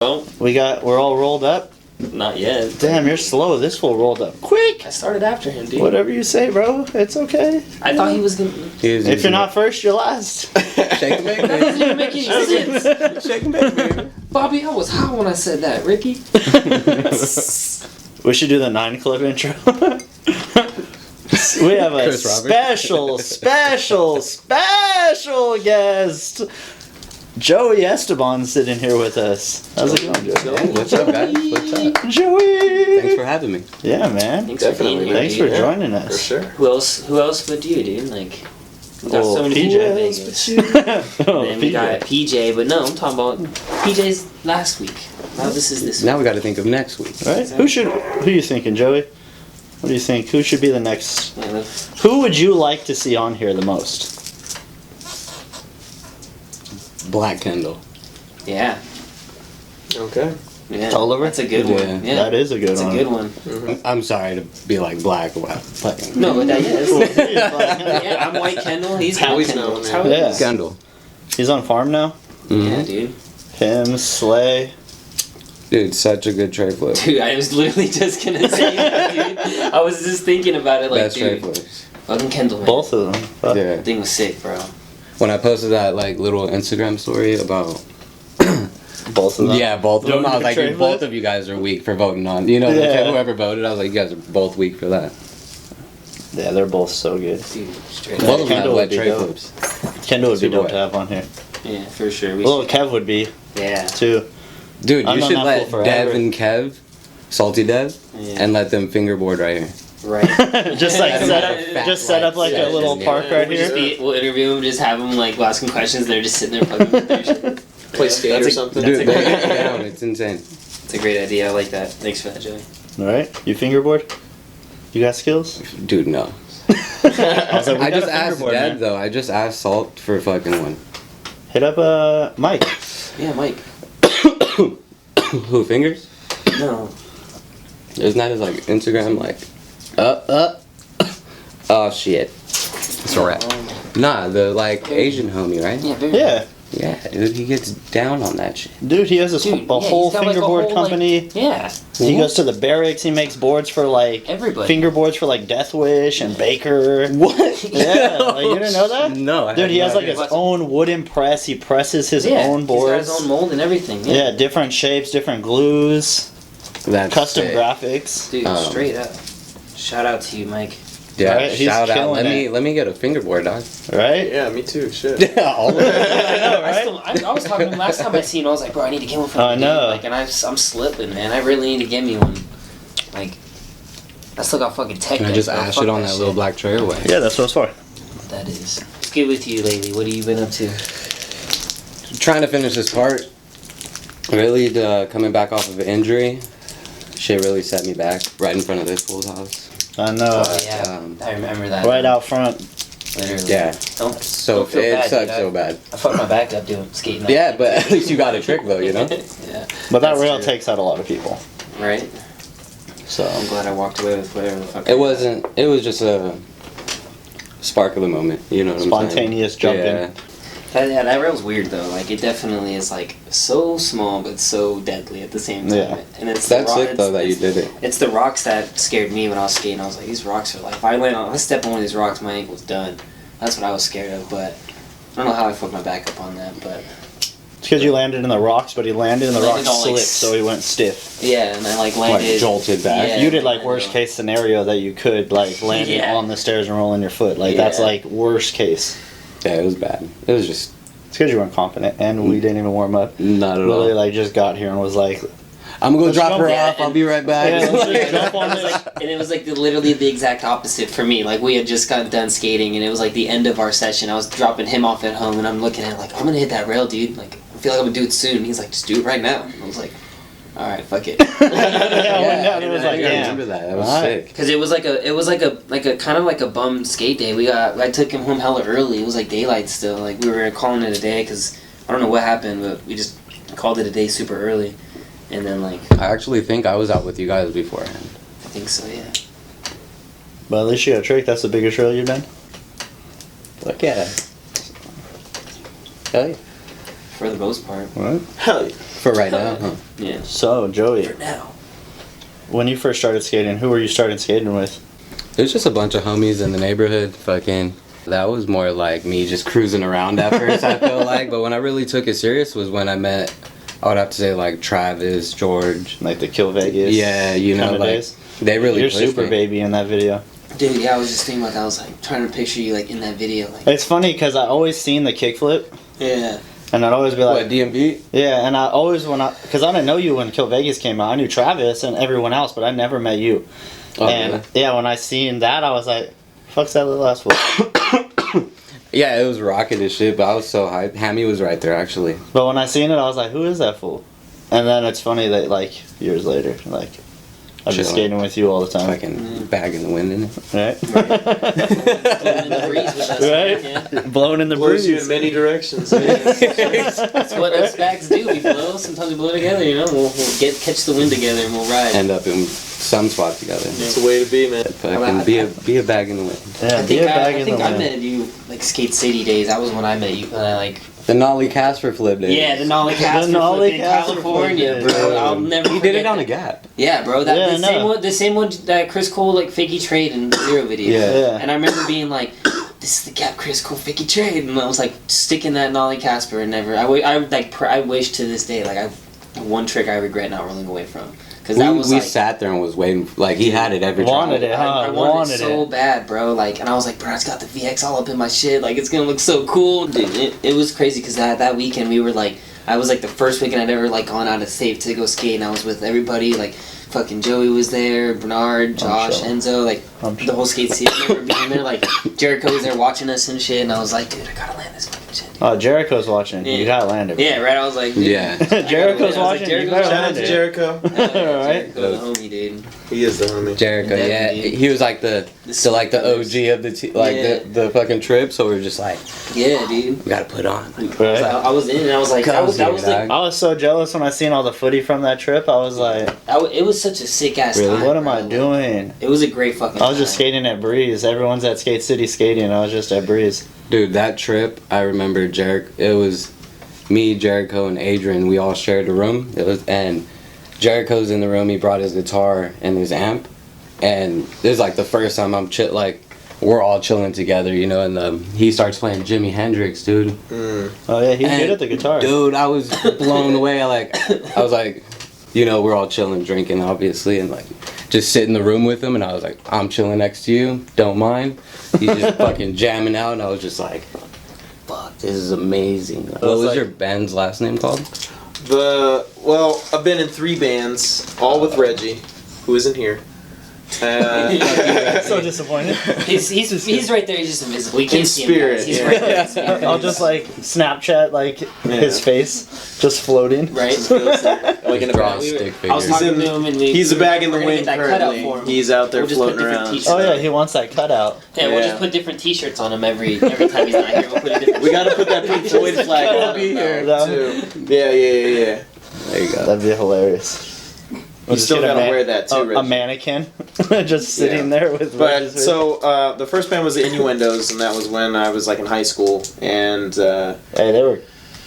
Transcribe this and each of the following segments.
Well, we're all rolled up. not yet. Damn, you're slow. This fool rolled up quick. I started after him, dude. Whatever you say, bro. It's okay. I thought he was gonna. If you're not first, you're last. Shake and bake, That doesn't even make any sense. Shake and bake, baby. Bobby, I was high when I said that, Ricky. We should do the 9 Club intro. We have a special guest. Joey Esteban sitting here with us. How's it going, Joey? Hey, what's up, guys? What's up? Joey! Thanks for having me. Yeah, man. Thanks for being here, Thanks dude. for joining us. For sure. Who else but you, dude? Like, we got so many people in Vegas. Oh, Then we got PJ, but no, I'm talking about PJ's last week. Now this is this week. Now we got to think of next week. Right? Exactly. Who are you thinking, Joey? What do you think? Who should be the next? Yeah, let's- Who would you like to see on here the most? Black Kendall. yeah. Okay. Yeah. Tolliver? That's a good one. Yeah. That is a good That's one. a good one. I'm sorry to be like black or what. Fucking No, but that is. Yeah. Yeah, I'm White Kendall. He's How White we Kendall. know, That's man. how it Yeah. is. Kendall. He's on farm now? Yeah, dude. Him, Slay. Dude, such a good tray flip. Dude, I was literally just gonna say that, dude. I was just thinking about it, like, Best tray dude. flips. Fucking Kendall, man. Both of them. Fuck. Yeah. That thing was sick, bro. When I posted that like little Instagram story about Both of them. yeah, both of them, I was like, Tray dude, both flip? of you guys are weak for voting on. You know, Yeah. whoever voted, I was like, you guys are both weak for that. Yeah, they're both so good. Dude, straight Yeah, Both of them Kendall have would wet be tray dope. flips. Kendall would be Super dope wet. to have on here. Yeah, for sure. We Little should. Kev would be, Yeah. too. Dude, I've you known should that let fool forever. Dev and Kev, Salty Dev, Yeah. and let them fingerboard right here. Right. Just like Yeah, set up like yeah, a little yeah. park right We'll, here. we'll interview him, just have him, like, ask him questions, they're just sitting there fucking with their shit. Play skate That's or a- something. That's Dude, a they great get idea. down. It's insane. It's a great idea. I like that. Thanks for that, Joey. Alright, you fingerboard? You got skills? Dude, no. I was like, we I got just a asked fingerboard, Dev man. though. I just asked Salt for fucking one. Hit up Mike. Yeah, Mike. Who fingers? No. Isn't that his like Instagram like? Oh shit. It's a wrap. Nah, the like Asian homie, right? Yeah, very Yeah. Yeah, dude, he gets down on that shit. Dude, he has a, Dude, a yeah, whole he's got, like, a fingerboard whole, company. Like, yeah. He goes to the barracks. He makes boards for like Everybody. fingerboards for like Death Wish and Baker. What? Yeah, like, you didn't know that? No, I Dude, had he no has like idea. his own wooden press. He presses his Yeah, own boards. He's got his own mold and everything. Yeah. Yeah, different shapes, different glues, That's custom sick. graphics. Dude, Um, straight up. Shout out to you, Mike. Yeah, Right, he's shout out. killing it. Let me get a fingerboard, dog. Right? Yeah, me too. Shit. Yeah, all of it. I know, right? I was talking to him last time I seen him. I was like, bro, I need to get one for I me. know. Like, and I'm slipping, man. I really need to get me one. Like, I still got fucking tech. Can I deck, just bro. ash Fuck it on that little shit. black tray away? Yeah, that's what it's for. That is. What's good with you lately? What have you been up to? Trying to finish this part. Really, coming back off of an injury. Shit really set me back right in front of this fool's house. I know. Oh, yeah. I remember that. Right out front. Literally. Yeah. Don't, So don't feel it bad, sucks dude. so bad. I fucked my back up doing skating. that Yeah, day. but at least you got a trick though, you know? Yeah. But that That's rail true. takes out a lot of people. Right? So I'm glad I walked away with whatever the fuck. It wasn't. It was just a spark of the moment. You know what I'm saying? Spontaneous jumping. Yeah. Yeah, that rail's weird though. Like, it definitely is like so small but so deadly at the same time. Yeah. And it's That's the sick though that you did it. It's the rocks that scared me when I was skating. I was like, these rocks are like, if I step on one of these rocks, my ankle's done. That's what I was scared of. But I don't know how I fucked my back up on that. But It's because you landed in the rocks, but he landed and the Landed rocks all, like, slipped, so he went stiff. yeah, and I like landed. Like jolted back. Yeah. You did like worst case scenario that you could, like landing Yeah. on the stairs and rolling your foot. Like that's Yeah. like worst case. Yeah, it was bad. It was just It's because you weren't confident and we didn't even warm up. not at Literally all. like just got here and was like, I'm gonna go Let's drop jump. her Yeah, off. I'll and- be right back. Yeah, let's just jump on It was this. like, and it was like literally the exact opposite for me. Like, we had just gotten done skating, and it was like the end of our session. I was dropping him off at home, and I'm looking at it like, I'm gonna hit that rail, dude. Like, I feel like I'm gonna do it soon. And he's like, just do it right now. And I was like, all right, fuck it. yeah, I went down and was I like, think I remember damn. that. That was Alright. sick. Cause it was like a kind of like a bum skate day. I took him home hella early. It was like daylight still. Like, we were calling it a day, cause I don't know what happened, but we just called it a day super early. And then like, I actually think I was out with you guys beforehand. I think so, yeah. But at least you got a trick. That's the biggest rail you've done. Look at it. Hell yeah. for the most part. What? Hell yeah. For right now, huh? Yeah. So, Joey, For now. when you first started skating, who were you started skating with? It was just a bunch of homies in the neighborhood. Fucking, that was more like me just cruising around at first, I feel like. But when I really took it serious was when I met, I would have to say, like, Travis, George. Like the Kill Vegas? Yeah, you know, kinda like, days? they really You're pushed super me. baby in that video. Dude, yeah, I was just thinking about that. I was like trying to picture you like in that video. Like, It's funny because I always seen the kickflip, yeah. and I'd always be like, What, DMV? yeah, and I always because I didn't know you when Kill Vegas came out. I knew Travis and everyone else, but I never met you. Oh, and really? yeah, when I seen that, I was like, "Fuck's that little ass fool." Yeah, it was rocking and shit, but I was so hyped. Hammy was right there, actually. But when I seen it, I was like, "Who is that fool?" And then it's funny that like years later, like I'm just Chilling. skating with you all the time, Fucking bag in the wind in it. right? Blowing in the breeze with us. Right? Yeah. Blowing in the Blows you in breeze. many directions. That's what us bags do. We blow. Sometimes we blow together. You know, we'll catch the wind together and we'll ride. End up in some spot together. It's the way to be, man. Fucking be a bag in the wind. Yeah, I be think a bag I in think the I wind. met you like Skate City days. That was when I met you. And I like The Nolly Casper flip days. yeah, the Nolly Casper Nolly flip in Casper California, flip, bro. yeah. I'll never. He did forget it on a that. gap. Yeah, bro. That Yeah, the same no. one. The same one that Chris Cole like fakey trade in the Zero video. Yeah. Yeah. And I remember being like, "This is the Gap Chris Cole fakey trade," and I was like sticking that Nolly Casper and never. I wish to this day like one trick I regret not rolling away from because that was we like. sat there and was waiting. Like, he had it every Wanted time. it, huh? I wanted Wanted it so it. bad, bro. Like, and I was like, bro, it's got the VX all up in my shit. Like, it's gonna look so cool, dude. It was crazy because that weekend we were like, I was like the first weekend I'd ever like gone out of state to go skate, and I was with everybody. Like, fucking Joey was there, Bernard, Josh, sure. Enzo, like the whole skate scene. I remember being there. Like, Jericho was there watching us and shit, and I was like, dude, I gotta land this fucking shit. Oh, Jericho's watching. Yeah. You gotta land it. Yeah, right. I was like, dude, Yeah. I gotta Jericho's land. I was watching. Like, You Jericho's better Shout out land to it. Jericho. Right? Jericho, the homie, dude. He is the homie. Jericho, yeah, Definitely. he was like the The OG of the Yeah. the fucking trip. So we were just like, Yeah, dude. we gotta put on. Like, Right? I was in, and I was like, that was like. I was so jealous when I seen all the footy from that trip. I was like, It was such a sick ass Really? time. what am bro. I doing? It was a great fucking. I was just time. skating at Breeze. Everyone's at Skate City skating. I was just at Breeze. Dude, that trip, I remember it was me, Jericho, and Adrian. We all shared a room. And Jericho's in the room. He brought his guitar and his amp. And this is like the first time we're all chilling together, you know. And he starts playing Jimi Hendrix, dude. Mm. Oh yeah, he's And, good at the guitar. Dude, I was blown away. I was like, you know, we're all chilling, drinking, obviously, and like just sit in the room with him. And I was like, I'm chilling next to you. Don't mind. He's just fucking jamming out, and I was just like, fuck, this is amazing. What was like- your band's last name called? Well, I've been in 3 bands, all with Reggie, who isn't here. So disappointed. He's right there. He's just invisible. We can't In see spirit, him. Guys. He's yeah. right there. in spirit. I'll just like Snapchat like his face just floating. Right. like in a Draw a band. stick I was figure. talking He's to him, and we. He's a bag in the we're gonna wind get that cutout currently. for him. He's out there We'll just put floating different around. t-shirts. Oh yeah, he wants that cutout. Yeah, we'll Yeah. just put different T-shirts on him every time he's not here. We'll put a different. We gotta put that Pink Floyd flag Gotta on be him here. now, too. Yeah. There you go. That'd be hilarious. You still gotta wear that too, A Reggie. mannequin, just sitting there with. But Reggie's face. so the first band was the Innuendos, and that was when I was like in high school, and hey,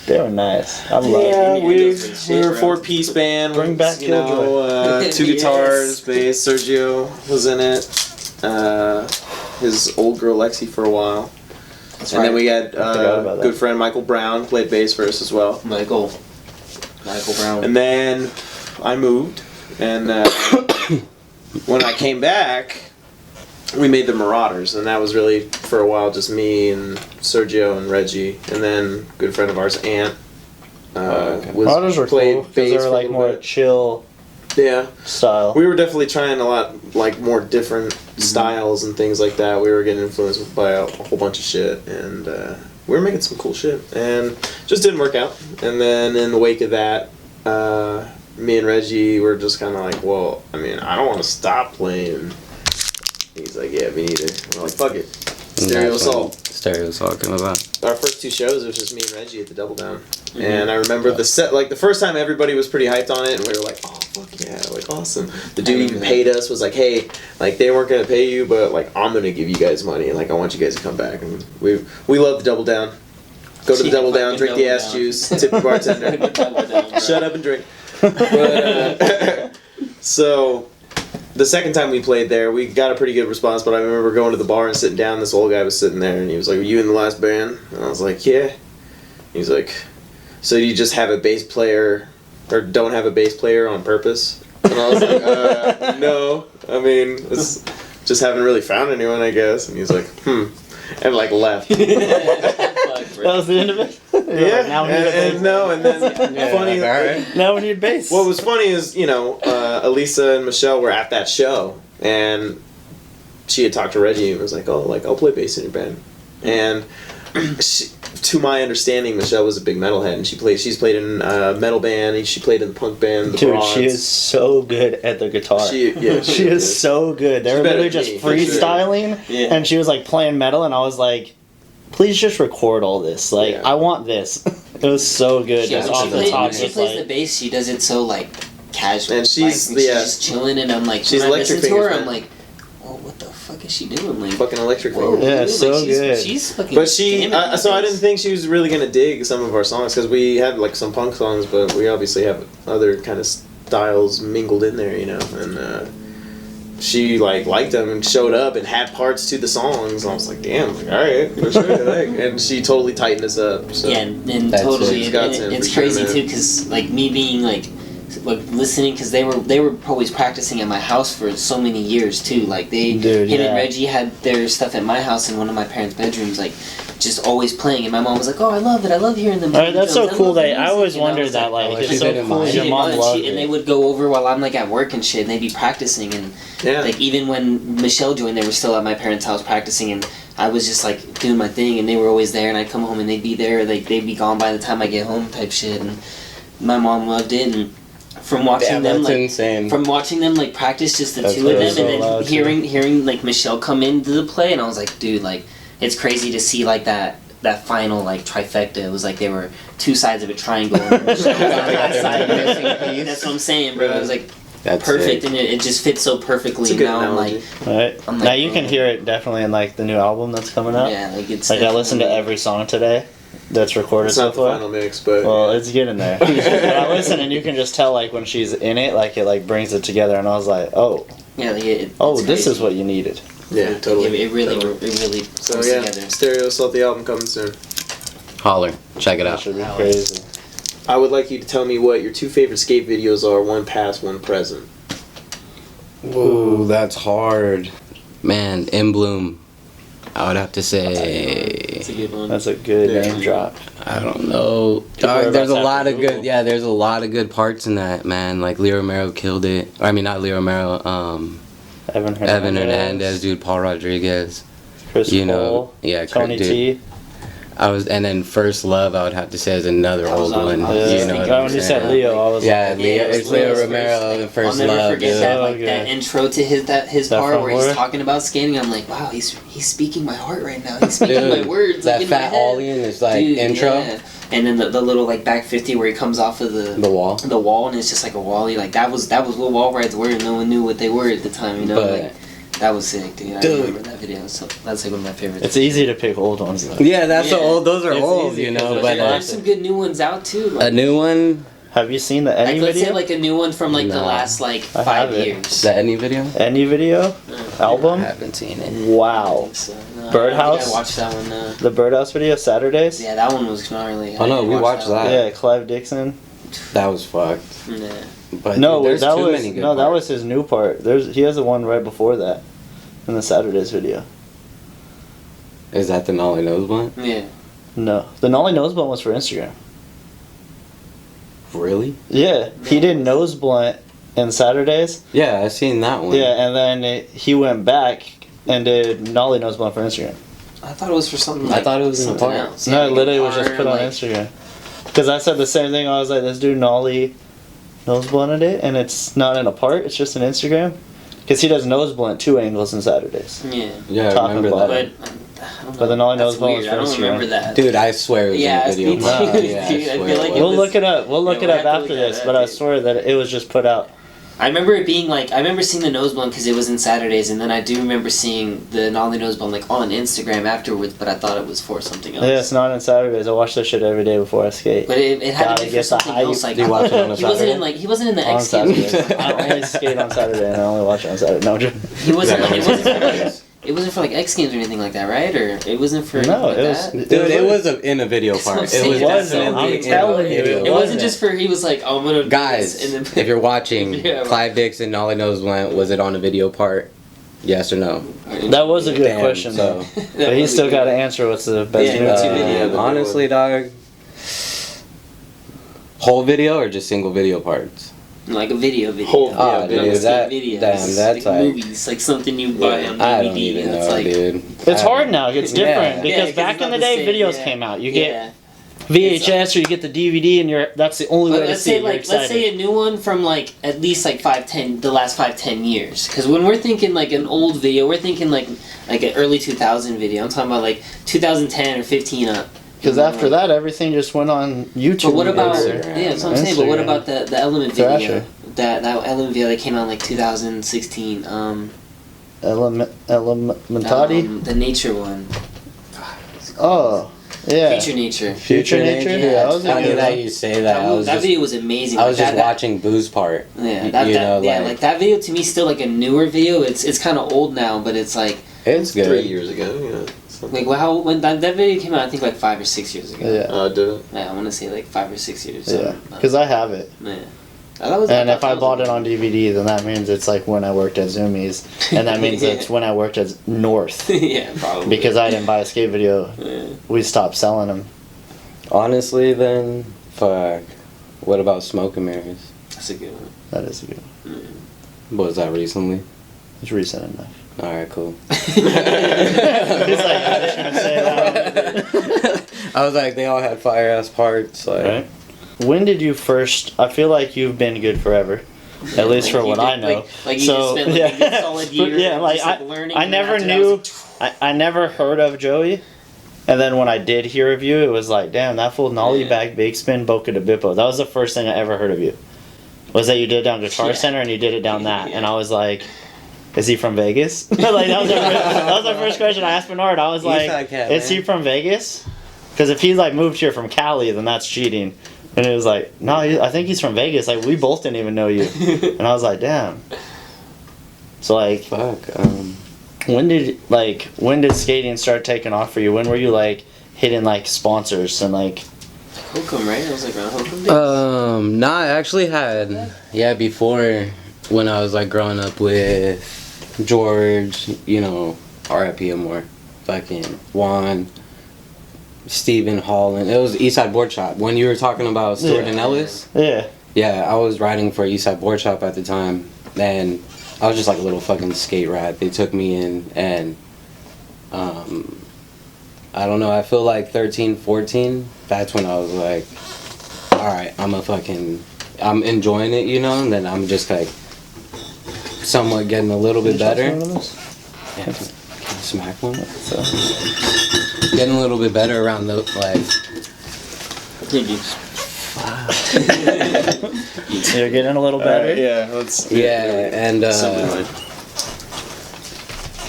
they were nice. I love. yeah, it. we Innuendos were were a shit, bro. 4-piece band. Bring back you know, 2 Yes. guitars, bass. Sergio was in it. His old girl Lexi for a while, That's and right. then we had forgot about that. good friend Michael Brown played bass for us as well. Michael Brown. And then I moved, and when I came back, we made the Marauders, and that was really for a while just me and Sergio and Reggie, and then a good friend of ours, Ant. Marauders were played cool because they bass were for a like little more bit. chill Yeah, style. we were definitely trying a lot like more different styles and things like that. We were getting influenced by a whole bunch of shit, and we were making some cool shit, and just didn't work out. And then in the wake of that, me and Reggie were just kind of like, well, I mean, I don't want to stop playing. He's like, yeah, me neither. We're like, fuck it. Stereo Assault. Stereo Assault came about. Our first 2 shows, it was just me and Reggie at the Double Down. And I remember the set, like the first time everybody was pretty hyped on it, and we were like, oh, fuck yeah, like awesome. The dude even paid us, was like, hey, like they weren't going to pay you, but like I'm going to give you guys money, and like I want you guys to come back. And we love the Double Down. Go to the Yeah, Double Down, fucking drink the Double ass Down. juice, tip the bartender. Double Down, bro. Shut up and drink. But, so, the second time we played there, we got a pretty good response, but I remember going to the bar and sitting down, this old guy was sitting there, and he was like, "Were you in the last band?" And I was like, "Yeah." He's like, "So you just have a bass player, or don't have a bass player on purpose?" And I was like, "No. I mean, it's just haven't really found anyone, I guess." And he's like, and like left. Fuck, That bro. was the end of it? Yeah, Now we need a bass. and then funny. Now we need bass. What was funny is, Elisa and Michelle were at that show, and she had talked to Reggie and was like, "Oh, like I'll play bass in your band." And to my understanding, Michelle was a big metalhead, and she's played in a metal band, and she played in the punk band. The Dude, Bronze. she is so good at the guitar. She is so good. They were better literally than just me, for sure. freestyling, Yeah. and she was like playing metal, and I was like, please just record all this. Like, Yeah. I want this. It was so good. Yeah, Just when off she, the plays, top, when she just plays like, the bass, she does it so like casual. And she's- like, yeah. just chilling, and I'm like, She's when I electric listen to her, fingers, I'm man. like, oh, what the fuck is she doing? Like, fucking electric whoa, finger. Yeah, dude, so like, good. She's fucking. But she, jamming on so I bass. didn't think she was really gonna dig some of our songs, because we had like some punk songs, but we obviously have other kind of styles mingled in there, and she liked them and showed up and had parts to the songs. I was like, damn, like, all right, for sure. And she totally tightened us up. So. Yeah, and That's totally, it. and it's For sure, crazy man. too, because like me being like listening, because they were always practicing at my house for so many years too. Like Dude, him yeah. and Reggie had their stuff at my house in one of my parents' bedrooms, like just always playing. And my mom was like, "Oh, I love it. I love hearing them." Alright, that's so drums. cool love the that I music." always And wondered was that, like, like, it's she so didn't cool mind. your mom and loved and they it. would go over while I'm like at work and shit, and they'd be practicing. And Yeah. like even when Michelle joined, they were still at my parents' house practicing, and I was just like doing my thing, and they were always there, and I'd come home and they'd be there, like they'd be gone by the time I get home, type shit. And my mom loved it, and from watching Damn, them that's like insane. from watching them like practice just the That's two of them, so and then loud, too. hearing like Michelle come into the play, and I was like, dude, like it's crazy to see like that final like trifecta. It was like they were two sides of a triangle. And Michelle was on that side, and that's what I'm saying, bro. It was like That's perfect, sick. and it just fits so perfectly. It's a good Now I'm like, analogy. Right. I'm Now like, you can oh. hear it definitely in like the new album that's coming out. yeah, like it's Like I listened to definitely- every song today that's recorded It's so not the far. final mix, but Well, it's getting there. But I listen and you can just tell like when she's in it, like it like brings it together, and I was like, oh, Yeah, like it's this crazy. is what you needed. yeah, totally. It really Totally. comes So yeah, together. Stereo Salty album coming soon. Holler. Check it That out. should be Wow. crazy. I would like you to tell me what your two favorite skate videos are, one past, one present. Ooh, that's hard. Man, In Bloom. I would have to It's say. a good one. That's a good Yeah. name drop. I don't know. People are There's a about to lot have of to good. Google. Yeah, there's a lot of good parts in that, man. Like Leo Romero killed it. Or, I mean, not Leo Romero. Evan Hernandez. Evan Hernandez, dude. Paul Rodriguez. Chris You know, Cole, yeah, Tony dude. T. And then First Love, I would have to say is another That was old one. on- Yeah. You know what Right, I'm when you saying? said Leo, I was Yeah, like, Leo, it's Leo Leo's Romero first, and First I'll never Love. forget dude. that, So like good. that intro to his That part front where he's word? talking about skating. I'm like, wow, he's speaking my heart right now. He's speaking my Dude, words. that like, in my fat head. ollie in his like Dude, intro, yeah. And then the little like back 50 where he comes off of the wall. the wall, and it's just like a wally. Like that was what wall rides were, and no one knew what they were at the time. You know, But- like that was sick, dude. I Dude. remember that video. So that's like one of my favorites. it's easy to pick old ones though. Yeah, that's Yeah. the old. Those are It's old, easy you because know. those But are There's some good new ones out too. a Like, new one, Have you seen the Any like let's video? say like a new one from like the No. last like I 5 have it. years. the any video. Any video? I Album? haven't seen it. Wow. So, no, Birdhouse? I watched that one. The Birdhouse video, Saturdays? Yeah, that one was gnarly. Oh, I no, didn't we watch watched that. Yeah, Clive Dixon. That was fucked. One. Yeah. But No, dude, there's that too was many good that parts. was his new part. He has the one right before that, in the Saturdays video. Is that the Nolly Nose one? Yeah. No, the Nolly Nose Blunt was for Instagram. Really? Yeah, he did Nose Blunt in Saturdays. Yeah, I seen that one. Yeah, and then he went back and did Nolly Nose Blunt for Instagram. I thought it was for something. I Like, thought it was in the something park. else. No, Yeah, it like literally a was just car, put on like- Instagram. Because I said the same thing. I was like, this dude Nolly Nose Blunted it, and it's not in a part. It's just an Instagram. Because he does Nose Blunt 2 angles on Saturdays. Yeah. Yeah, I Top and remember bottom. that. But I don't know. But the Nolly That's Nose Blunt was weird. I for don't Instagram. remember that. Dude, I swear it was Yeah, in the video. me too, Yeah, dude. I I swear feel like it it We'll was. look it up. We'll look Yeah, it we'll up have to after look at this. it, But I dude. swear that it was just put out. I remember it being like, I remember seeing the nose blunt because it was in Saturdays, and then I do remember seeing the Nolly nose blunt like on Instagram afterwards, but I thought it was for something else. Yeah, it's not on Saturdays. I watch that shit every day before I skate. But it had Gotta to be for get the something hype. else. Like, Do you watch it on a he wasn't Saturday? in like, he wasn't in the On X Games. Saturdays. I only skate on Saturday and I only watch it on Saturday. No, I'm joking. He wasn't Yeah, like, it on wasn't for like, Saturdays. it wasn't for like X Games or anything like that, right? Or it wasn't for No, anything it like was. that? Dude, it was in a video That's what part. I'm It was saying. definitely I'm in a telling you, video It part. wasn't just for, he was like, oh, I'm gonna do Guys, this, and then if you're watching, Yeah. Clive Dixon, Nolly Nose Blunt, was it on a video part? Yes or no? That was a good Damn, question, so- though. But he still got to answer what's the best Yeah, new what's Uh, your video? but honestly, dog. Whole video or just single video parts? like a video. Whole Oh, video, dude, Skate that videos, damn, that's like like movies, like something you buy on DVD. I don't even That's know, like, dude. It's hard now. It's Yeah. different Yeah, because 'cause back it's in not the the day, same, videos yeah. came out. You Yeah. get VHS or you get the DVD, and that's the only way to Let's see say it. You're like let's say excited. a new one from like at least like the last 5-10 years. Because when we're thinking like an old video, we're thinking like an early 2000 video. I'm talking about like 2010 or 15 up. Because after that, everything just went on YouTube. But what about Instagram. yeah? That's what I'm saying. But what Instagram. about the Element video? Thrasher. That Element video that came out in like 2016. Elementati? The nature one. Oh, yeah. Feature nature. Future Nature? Yeah, that was a Funny good that one. you say that. That video was amazing. I was Like, just that- watching Boo's part. Yeah, You that, know, like like- that video to me is still like a newer video. It's kind of old now, but it's like It's good. 3 years ago. Yeah. something. well, when that video came out, I think like 5 or 6 years ago. Yeah. Did it? Yeah, I want to say like 5 or 6 years. Yeah. Because I have it. Yeah. That was, And thought if I that was bought a- it on DVD, then that means it's like when I worked at Zoomies. And that means it's when I worked at North. yeah, probably. Because I didn't buy a skate video. Yeah. We stopped selling them. Honestly, then, fuck. What about Smoke and Mirrors? That's a good one. That is a good one. Was that recently? It's recent enough. Alright, cool. He's like, I was gonna say that. I was like, they all had fire ass parts. Like, Right? When did you first? I feel like you've been good forever, at least Like for you what did- I know. Like you So, just spent like yeah. a good solid year. Yeah, like, just, learning. I and then never after that, knew. was like, I never heard of Joey, and then when I did hear of you, it was like, damn, that fool nollie Yeah. back big spin Boca de Bippo. That was the first thing I ever heard of you. Was that you did it down Guitar Yeah. Center and you did it down that, Yeah. and I was like, is he from Vegas? Like that was the first question I asked Bernard. I was like, Eastside cat, is man. he from Vegas? Because if he's like moved here from Cali, then that's cheating. And it was like, no, I think he's from Vegas. Like we both didn't even know you. And I was like, damn. So like, fuck. when did skating start taking off for you? When were you like hitting like sponsors and like? Hokum, right? It was like around Hokum days. Nah, I actually had, before when I was like growing up with George, you know, RIP more, fucking Juan, Steven Holland. It was Eastside Board Shop. When you were talking about Stewart Yeah. and Ellis, Yeah. yeah, I was riding for Eastside Board Shop at the time, and I was just like a little fucking skate rat. They took me in, and I don't know, I feel like 13, 14, that's when I was like, alright, I'm enjoying it, you know, and then I'm just like somewhat getting a little bit better. Yeah, can I smack one? So, Getting a little bit better around the, like, you're getting a little better. Yeah, let's. yeah, and Something like.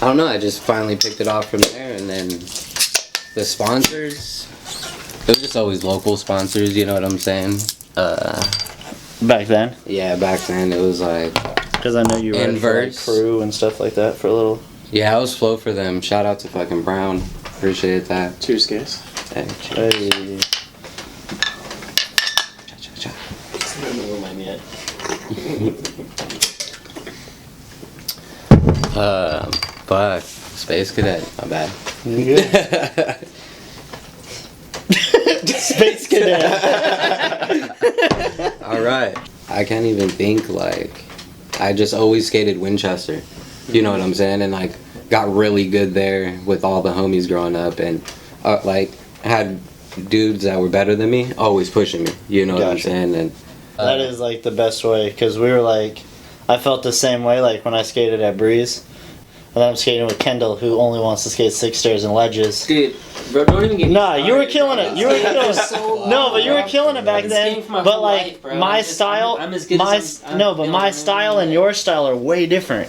I don't know, I just finally picked it off from there, and then the sponsors, it was just always local sponsors, you know what I'm saying? Back then, Yeah, back then it was like, because I know you were for, like, Inverse. Crew and stuff like that for a little. yeah, I was flow for them. Shout out to fucking Brown. Appreciate that. Cheers, guys. Hey, Hey. cha-cha-cha. I don't know where mine yet. Fuck. Space Cadet. My bad. You good? Space Cadet. Alright. I can't even think, like, I just always skated Winchester. You know what I'm saying? And, like, got really good there with all the homies growing up, and, like, had dudes that were better than me always pushing me. You know what I'm Gotcha. saying? And That is like the best way, because we were like, I felt the same way like when I skated at Breeze. And then I'm skating with Kendall, who only wants to skate 6 stairs and ledges. Dude, Bro, don't even get me Nah, you were started, killing bro. it. You were Skating killing for it. so long, No, but you were bro. killing it back I've been then. skating for my But whole like life, bro. my I'm just- style, I'm as good my as I'm- no, but I'm my feeling style it. and your style are way different.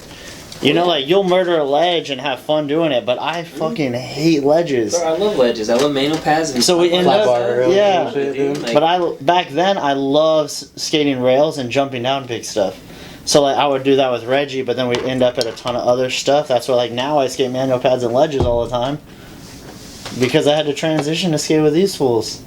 You know, like you'll murder a ledge and have fun doing it, but I fucking hate ledges. Bro, I love ledges. I love manual pads. And So we I end love up- Flat bar that. rails yeah. and shit, dude. Like, But back then I loved skating rails and jumping down big stuff. So like I would do that with Reggie, but then we end up at a ton of other stuff. That's why like now I skate manual pads and ledges all the time because I had to transition to skate with these fools.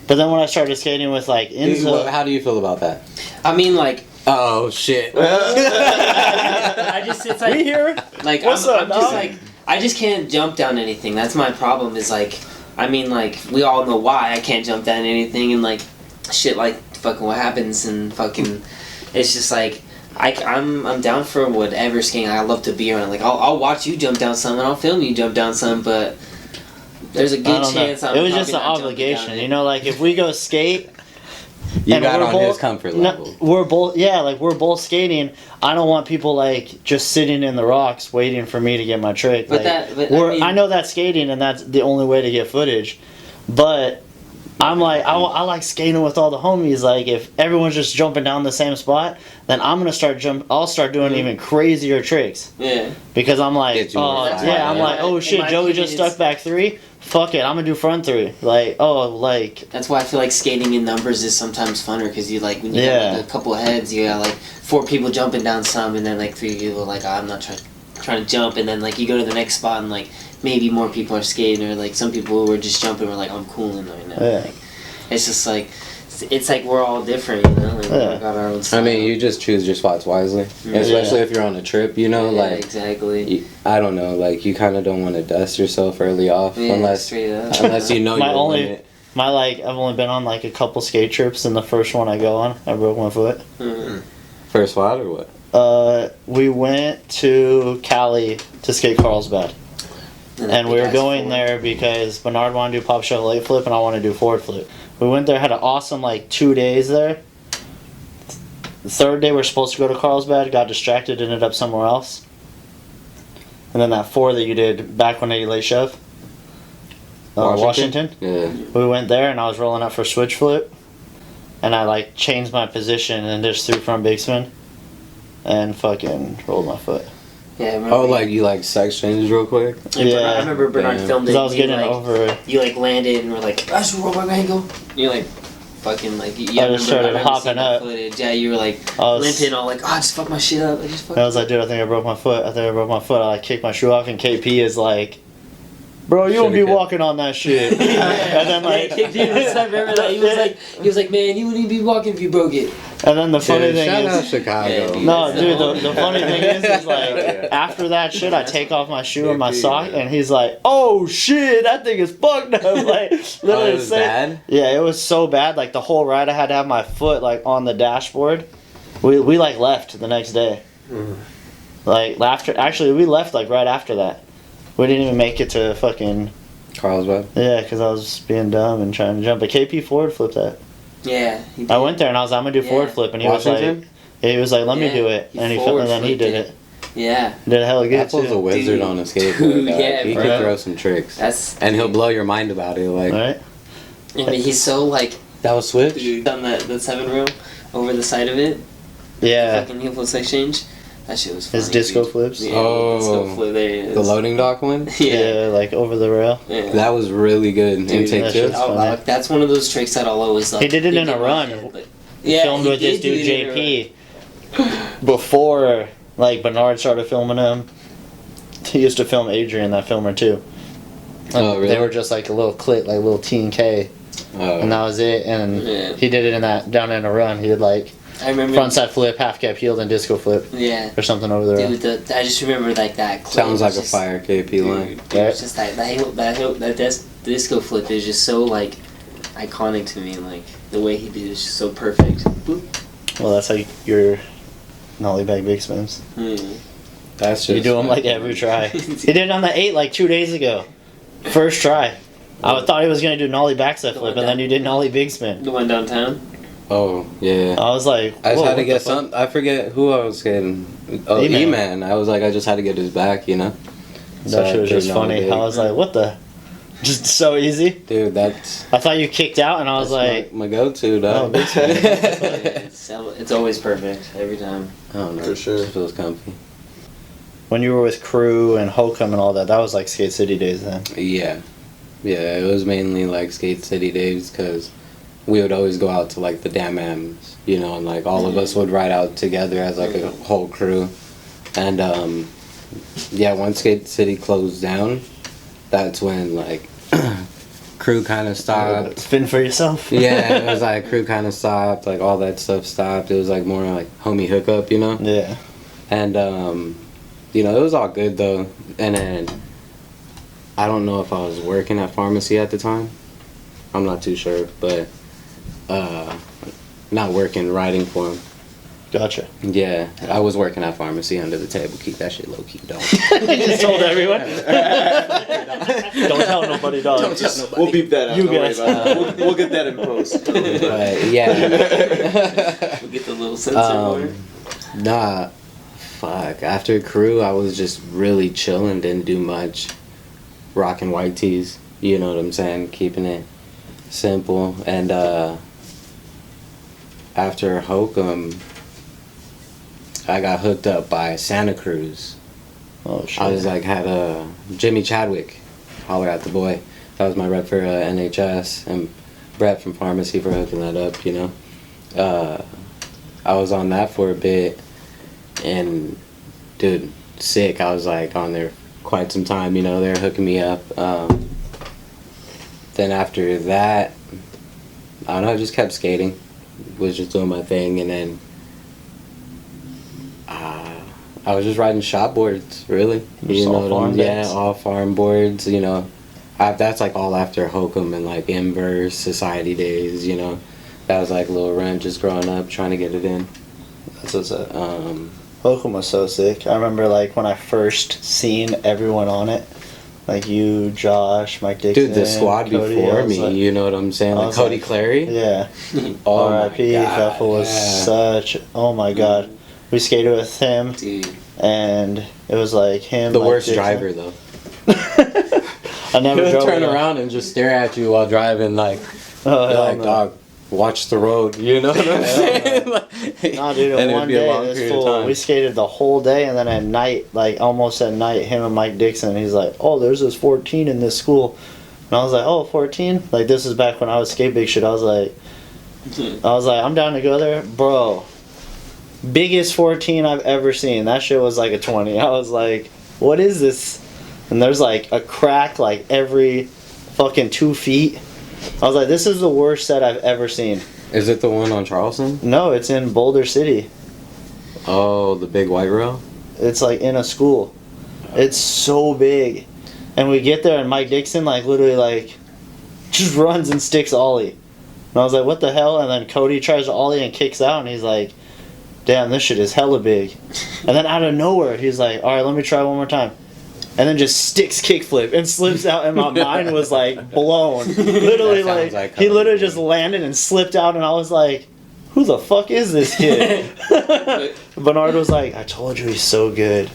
But then when I started skating with like Dude, Enzo, how do you feel about that? I mean, like, Oh shit. I just it's like we here. like What's I'm up, just dog? like I just can't jump down anything. That's my problem. Is like I mean like we all know why I can't jump down anything and like shit like fucking what happens and fucking it's just like I'm down for whatever skating. I love to be around. Like I'll watch you jump down some and I'll film you jump down some, but there's a I good don't know. chance I'm It was just an probably not jumping obligation, down you it. know. Like if we go skate, You and got we're on both- his comfort no, level. we're both we're both skating. I don't want people like just sitting in the rocks waiting for me to get my trick. But Like, but I know that's skating and that's the only way to get footage, but I'm like I like skating with all the homies. Like if everyone's just jumping down the same spot, then I'm gonna I'll start doing Mhm. even crazier tricks Yeah. because I'm like, Get you more oh fired yeah, I'm up. like, oh In shit, my Joey opinion, just stuck it's- back three. Fuck it, I'm gonna do front three. Like like That's why I feel like skating in numbers is sometimes funner because you like when you Yeah. got like, a couple of heads, you got like 4 people jumping down some, and then like 3 people like oh, I'm not trying to jump, and then like you go to the next spot and like maybe more people are skating, or like some people who were just jumping were like I'm cooling right now. Yeah. Like, it's just like it's like we're all different, you know. Like, we Yeah. all got our own I style. mean, you just choose your spots wisely, Yeah. especially if you're on a trip. You know, yeah, like exactly. I don't know, like you kind of don't want to dust yourself early off Yeah, unless straight up. unless you know My you're only- limit. I've only been on like a couple skate trips, and the first one I go on, I broke my foot. Mhm. First spot or what? We went to Cali to skate Carlsbad, and we were going there because Bernard wanted to do pop shove late flip, and I wanted to do forward flip. We went there, had an awesome like 2 days there. The third day we were supposed to go to Carlsbad, got distracted, ended up somewhere else. And then that 4 that you did back when they late shove, Washington. Yeah. We went there and I was rolling up for switch flip, and I like changed my position and just threw front big spin, and fucking rolled my foot. Yeah, I remember. Oh, like you like sex changes real quick? Yeah, I remember Bernard Damn. filmed it. Because I was and you, getting like, over it. You like landed and were like, I should roll my ankle. You're like, fucking like, yeah, I just started hopping seeing that up. Footage. Yeah, you were like I was- limping, all like, oh, I just fucked my shit up. I just fucked. I was like, dude, I think I broke my foot. I like kicked my shoe off, and KP is like, bro, you won't be Should've kept- walking on that shit. And then like, I remember that. He was like, man, you wouldn't even be walking if you broke it. and then the funny Dude, thing shout out is, Chicago. Yeah, dude. no, dude, the funny thing is like, Yeah. after that shit, I take off my shoe and my KP, sock, yeah. and he's like, oh shit, that thing is fucked up. Like, Oh, literally it was said- bad? Yeah, it was so bad. Like the whole ride, I had to have my foot like on the dashboard. We like left the next day. Like actually, we left like right after that. We didn't even make it to fucking Carlsbad? yeah, because I was being dumb and trying to jump. But KP forward flipped that. Yeah. He did. I went there and I was like, I'm gonna do Yeah. forward flip, and he was Washington? like, he was like, let me Yeah, do it, he and forward and then he flipped did it. it. Yeah. Did it hella good That fool's a too. wizard Dude. on a skateboard. Dude, dog. yeah, he bro. can throw some tricks. That's. And he'll blow your mind about it. Like, Right? I mean, he's so like that was Switch? done the 7 reel over the side of it. Yeah. Fucking heel flip exchange. That shit was funny. His disco dude. flips. Yeah, Oh. disco flip. There it is. The loading dock one? Yeah. Yeah, like over the rail. Yeah. That was really good. Dude, Intake that two? shit's Oh, funny. like, that's one of those tricks that I'll always like. He did it in a get my run. head, but- Filmed he with this did do dude it in a run. JP before like Bernard started filming him. He used to film Adrian, that filmer too. Oh, really? They were just like a little clip, like a little T&K, and that was it. And Yeah. he did it in that down in a run. He did like I remember. frontside flip, half cap heeled, and disco flip Yeah. or something over the rail. Dude, I just remember like that. Clip Sounds like was a just- fire KP line. Dude, it's just that disco flip is just so like iconic to me. Like the way he did it is just so perfect. Boop. Well, that's like your nollie bag big spins. That's just You do them like every try. He did it on the 8 like 2 days ago. First try. I thought he was gonna do nollie backside flip, and then you did nollie big spin. The one downtown. Oh, yeah. I was like, I just whoa, had to what get the fuck? some. I forget who I was getting. Oh, E-Man. E-Man. I was like, I just had to get his back, you know? So That I shit was did just nollie funny. big. I was like, what the? Just so easy. Dude, that's I thought you kicked out, and I was like, my go-to, dog. Oh, It's always perfect every time. I don't know. For sure. It feels comfy. when you were with Crew and Hokum and all that, that was like Skate City days then. Yeah. Yeah, it was mainly like Skate City days because we would always go out to like the Dam Ams, you know, and like all of us would ride out together as like a whole crew. And yeah, once Skate City closed down, that's when like Crew kind of stopped. Spin for yourself. Yeah, it was like Crew kind of stopped, like all that stuff stopped. It was like more like homie hookup, you know? Yeah. And you know, it was all good though. And then I don't know if I was working at pharmacy at the time. I'm not too sure, but not working, writing for him. Gotcha. Yeah, I was working at pharmacy under the table. Keep that shit low key, dog. You just told everyone. Don't tell nobody, dog. Don't tell nobody. We'll beep that out. You Don't worry guys. about it. We'll get that in post. But yeah, We'll get the little sensor nah, fuck. After Crew, I was just really chilling, didn't do much. Rocking white tees, you know what I'm saying? Keeping it simple. And after Hokum, I got hooked up by Santa Cruz. Oh shit. I was like, had Jimmy Chadwick, holler at the boy. That was my rep for NHS, and Brett from pharmacy for hooking that up, you know. I was on that for a bit, and dude, sick. I was like on there quite some time, you know. They're hooking me up. Then after that, I don't know, I just kept skating, was just doing my thing, and then I was just riding shop boards, really. Just all farm Yeah, beds? all farm boards, you know. That's like all after Hokum and like Inverse, Society days, you know. That was like a little run just growing up, trying to get it in. That's what's up. Hokum was so sick. I remember like when I first seen everyone on it. Like you, Josh, Mike Dixon. Dude, the squad Cody, before I was me, like- you know what I'm saying? I Like was Cody like- Clary. Yeah. Oh my R.I.P. God, That fool was yeah. such. Oh my god. We skated with him, Dude. and it was like him. The Mike worst Dixon. driver though. I never He'll drove turn with him. around and just stare at you while driving, like, Oh, you're hell like, no. dog, watch the road. You know what I'm saying? Like, Nah, dude, and it one would be a day, long this period of fool, time. we skated the whole day, and then at night, like almost at night, him and Mike Dixon, he's like, oh, there's this 14 in this school. And I was like, oh, 14? Like, this is back when I was skate big shit. I was like, I'm down to go there. Bro, biggest 14 I've ever seen. That shit was like a 20. I was like, what is this? And there's like a crack like every fucking 2 feet. I was like, this is the worst set I've ever seen. Is it the one on Charleston? No, it's in Boulder City. Oh, the big white rail? It's like in a school. It's so big. And we get there and Mike Dixon like literally like just runs and sticks ollie. And I was like, what the hell? And then Cody tries to ollie and kicks out and he's like, damn, this shit is hella big. And then out of nowhere he's like, alright, let me try one more time. And then just sticks kickflip and slips out and my mind was like blown. Literally That sounds like like he literally Cody. just landed and slipped out and I was like, who the fuck is this kid? Bernard was like, I told you he's so good.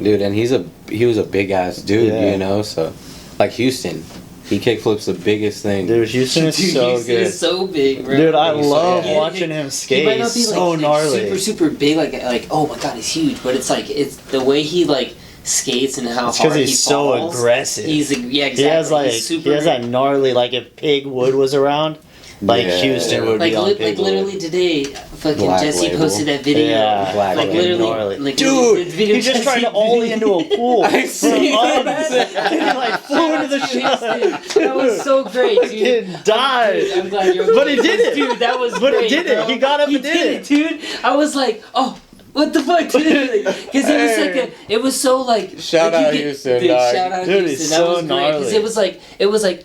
Dude, and he was a big ass dude, Yeah. you know, so like Houston. He kickflips the biggest thing. Dude, Houston is Dude, so Houston good. is so big, bro. Dude, I He's so love good. watching him He skate. might not He's be so like gnarly. super super big, like oh my god, he's huge. But it's like it's the way he like skates and how It's because hard he's he so falls. aggressive. Yeah, exactly. He has like he's super he has that gnarly like if Pig Wood was around, like Yeah. Houston would like be on like Pig Wood. literally today, fucking Black Jesse Label. posted that video. Yeah, Black like Label. literally, gnarly. like Dude, the video he just Jesse tried to ollie into a pool. I see From that. up, and he like flew into the shot. That was so great, dude. Kid died. Dude, I'm glad you're. But he did it. dude. That was. But he great, did it. bro. He got up He and did it, dude. I was like, oh. What the fuck, dude? Because it was like it was so like. Shout like you out get- Houston, dude, dog. Shout out Dude, Houston. he's That so was great because gnarly. it was like.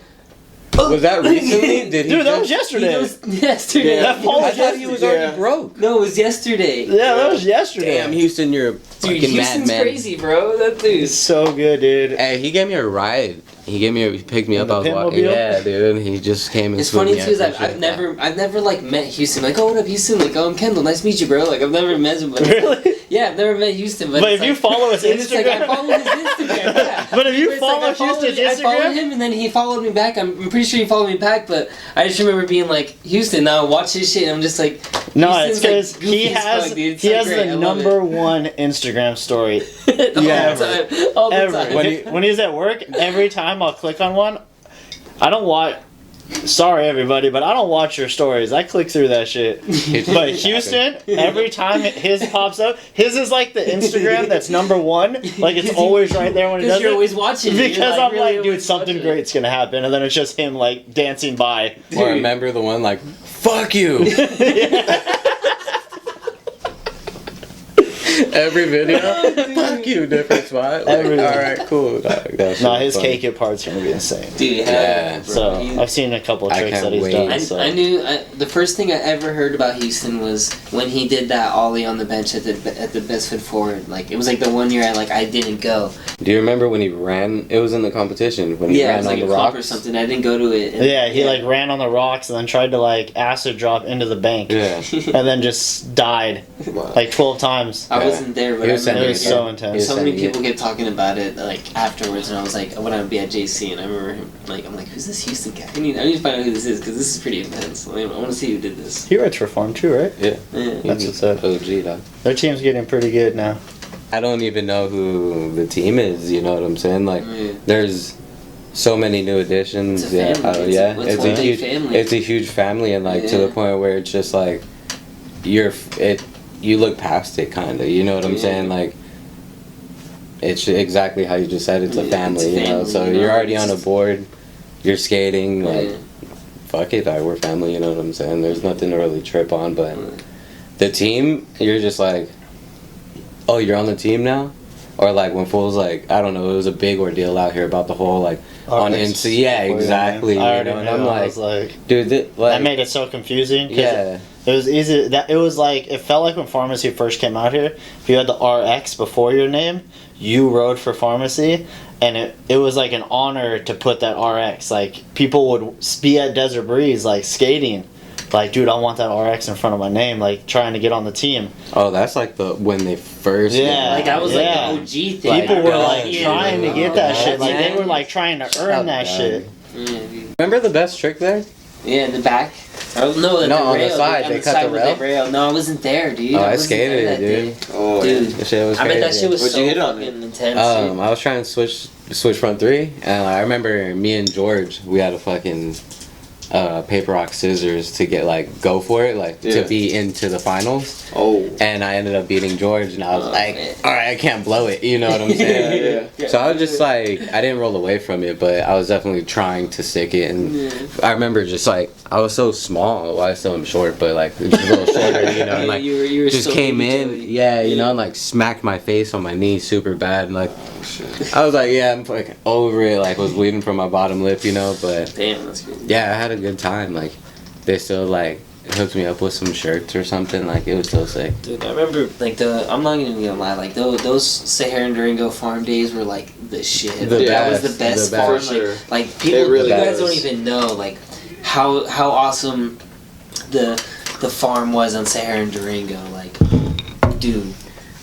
Was that recently? Did he Dude, that was just- yesterday. It was yesterday. Yeah. That fall I was thought he was already broke. No, it was yesterday. Yeah, that was yesterday. Damn, Houston, you're a Dude, fucking Houston's madman. crazy, bro. That dude. He's so good, dude. Hey, he gave me a ride. He picked me In up. the I was walking. Pitmobile? Yeah, dude. He just came and It's swooped funny me too. Is up and I've shit. never like met Houston. Like, oh, what up, Houston? Like, oh, I'm Kendall. Nice to meet you, bro. Like, I've never met him. But Really? yeah, Yeah, I've never met Houston, but But it's if you follow his it's like, I Instagram- follow his Instagram. Yeah. But if you It's like, follow I followed- Houston's I followed Instagram- him, and then he followed me back. I'm pretty sure he followed me back, but I just remember being like, Houston, now watch his shit. And I'm just like, No, Houston's, it's because like, goofy he as has fuck, dude. It's he so has great. I the love it. number one Instagram story all Yeah, the time. All the ever. time. When he's at work, every time I'll click on one, I don't watch. Sorry, everybody, but I don't watch your stories. I click through that shit. But Houston, every time his pops up, his is like the Instagram that's number one. Like it's always right there when he Because does you're it. always watching. You're, Because I'm really like, dude, always something watching. great's gonna happen, and then it's just him like dancing by. Or remember the one like, fuck you. Every video, fuck you, different spot. Like, Every- alright, cool. Nah, his cake it part's gonna be insane. Dude, hell Yeah. bro. So He- I've seen a couple of I tricks can't that he's wait. done. So. I knew the first thing I ever heard about Houston was when he did that ollie on the bench at the best foot forward. Like it was like the one year I didn't go. Do you remember when he ran? It was in the competition when he Yeah, it ran was on like the a comp or rocks. something. I didn't go to it. And- Yeah, he like ran on the rocks and then tried to like acid drop into the bank. Yeah. And then just died Wow. like 12 times. I Yeah. wasn't there, but He I was remember It was sending so it. intense. He was so many sending it. people kept talking about it like afterwards, and I was like, when I would be at JC, and I remember him like, I'm like, who's this Houston guy? I need to find out who this is because this is pretty intense. I want to see who did this. He writes for Farm too, right? Yeah. Yeah. That's what's up. OG, dog. Their team's getting pretty good now. I don't even know who the team is, you know what I'm saying? Like, Yeah. there's so many new additions. It's a Yeah, family. yeah. It's It's one a big huge family. It's a huge family, and like to Yeah. the point where it's just like you look past it, kind of. You know what I'm Yeah. saying? Like, it's exactly how you just said. It's a Yeah, family, it's a you know. family, So you know, you're already it's on a just- board. You're skating, like, Yeah. fuck it, we're family. You know what I'm saying? There's nothing to really trip on, but the team, you're just like, oh, you're on the team now. Or like when fools like, I don't know, it was a big ordeal out here about the whole like on Insta. Yeah, exactly. I You already know, and knew. I'm I like, was like, dude, that like, made it so confusing. 'Cause yeah, It was easy. It was like it felt like when Pharmacy first came out here. If you had the RX before your name, you rode for Pharmacy, and it was like an honor to put that RX. Like people would be at Desert Breeze like skating, like dude, I want that RX in front of my name, like trying to get on the team. oh, that's like the when they first. Yeah. Like that was Yeah. like the OG thing. Like, People were God, like yeah. trying to get that shit. Like they man. were like trying to earn that shit. Yeah, dude. Remember the best trick there? Yeah, in the back. Or, no, at No, the on the rail, side, on they the cut side the with rail. No, I wasn't there, dude. Oh, I wasn't there skated, that dude. day. Oh, Dude. The shit was I crazy. bet that shit was What'd so you hit on fucking intense. dude. I was trying to switch front three, and I remember me and George, we had a fucking paper rock scissors to get like go for it, like Yeah. to be into the finals. Oh. And I ended up beating George, and I was Oh, like, man. all right, I can't blow it. You know what I'm saying? Yeah, So I was just like, I didn't roll away from it, but I was definitely trying to stick it. And Yeah. I remember just like, I was so small. Well, I still am short, but like just a little shorter, you know. And like, you were just so came baby in, jelly. yeah, you know, and like smacked my face on my knee super bad. And like, I was like, yeah, I'm like over it. Like, was bleeding from my bottom lip, you know. But Damn, that's good. yeah, I had a good time. Like, they still like hooked me up with some shirts or something. Like, it was so sick. Dude, I remember like I'm not even gonna lie, like those Sahara and Durango farm days were like the shit. The Like, that was best, the best the farm. best. For sure. Like people, It really you guys was. don't even know like how awesome the farm was on Sahara and Durango. Like, dude,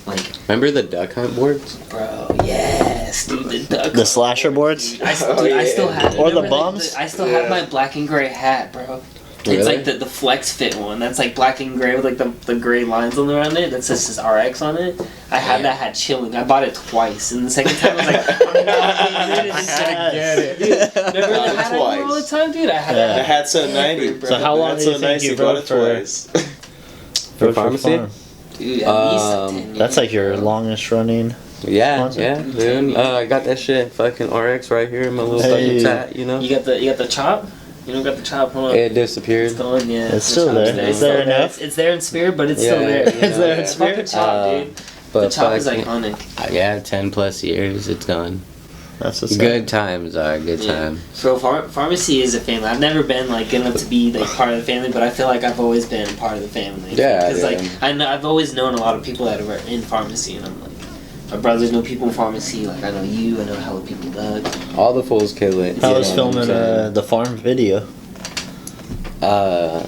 like, Remember the duck hunt boards? bro, yes, dude, the duck. The slasher boards. I still have it. Or the Remember, bums? I still have my black and gray hat, bro. It's Really? like the flex fit one. That's like black and gray with like the gray lines on around it. That says RX on it. I had that hat chilling. I bought it twice, and the second time I was like, I'm not getting rid of this hat. Remember Got the it hat I wore all the twice. time, dude? I had Yeah. that The hat hat's so forever, 90. bro. So how long That's do you so think nice you you got rode it for- twice. For pharmacy? Farm. Dude, at least 10 years. That's like your longest running. Yeah, Sponsor? yeah, dude. I got that shit fucking RX right here in my little Hey. fucking tat, you know? You got the chop? You don't got the chop, hold on. It disappeared. It's gone, yeah. It's The still chop's there. Is there still enough? It's there in spirit, but it's still Yeah, there. yeah. Is there in It's spirit? fucking chop, dude. But The chop is fucking- iconic. Yeah, 10 plus years, it's gone. That's what's Good times are good Yeah. times. So pharmacy is a family. I've never been like good enough to be like part of the family, but I feel like I've always been part of the family. Yeah, because like yeah. I know I've always known a lot of people that are in pharmacy, and I'm like, my brothers know people in pharmacy. Like I know you, I know hella people Doug. All the fools kill it. I you was know what I'm filming saying? the farm video. The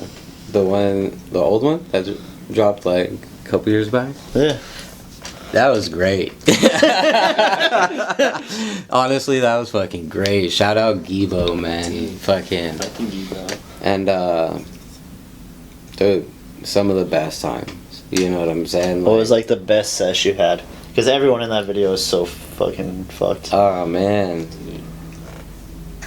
old one that dropped like a couple years back. Yeah. That was great. Honestly, that was fucking great. Shout out Gibo, man. Dude. Fucking. Fucking Gibo. And, dude, some of the best times. You know what I'm saying? What was like the best sesh you had? Because everyone in that video is so fucking fucked. Oh, man.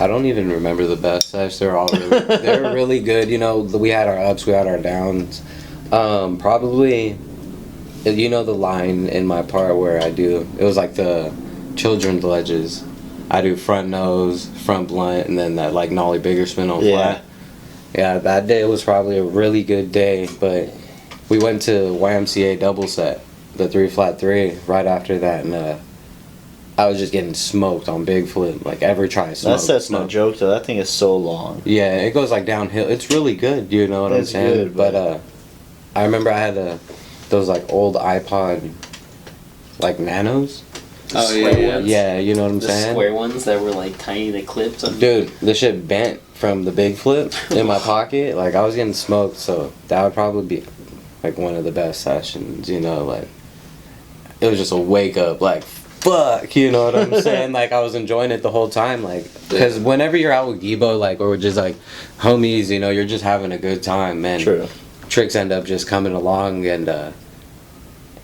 I don't even remember the best sesh. They're all really, they're really good. You know, we had our ups, we had our downs. Probably, you know, the line in my part where it was like the children's ledges. I do front nose, front blunt, and then that like nollie bigger spin on flat. Yeah, that day was probably a really good day, but we went to YMCA double set, the 3 flat 3, right after that, and I was just getting smoked on big flip, like every try smoke. That's no joke though. That thing is so long. Yeah, it goes like downhill. It's really good, you know what I'm saying? Good, but I remember I had those like old iPod like nanos. Oh Square yeah, ones. Yeah, you know what I'm The saying? square ones that were like tiny, the clips on. Dude, the shit bent from the big flip in my pocket. Like I was getting smoked, so that would probably be like one of the best sessions, you know, like it was just a wake up, like fuck, you know what I'm saying? Like I was enjoying it the whole time, like because whenever you're out with Gibo, like or just like homies, you know, you're just having a good time, man. True. Tricks end up just coming along, and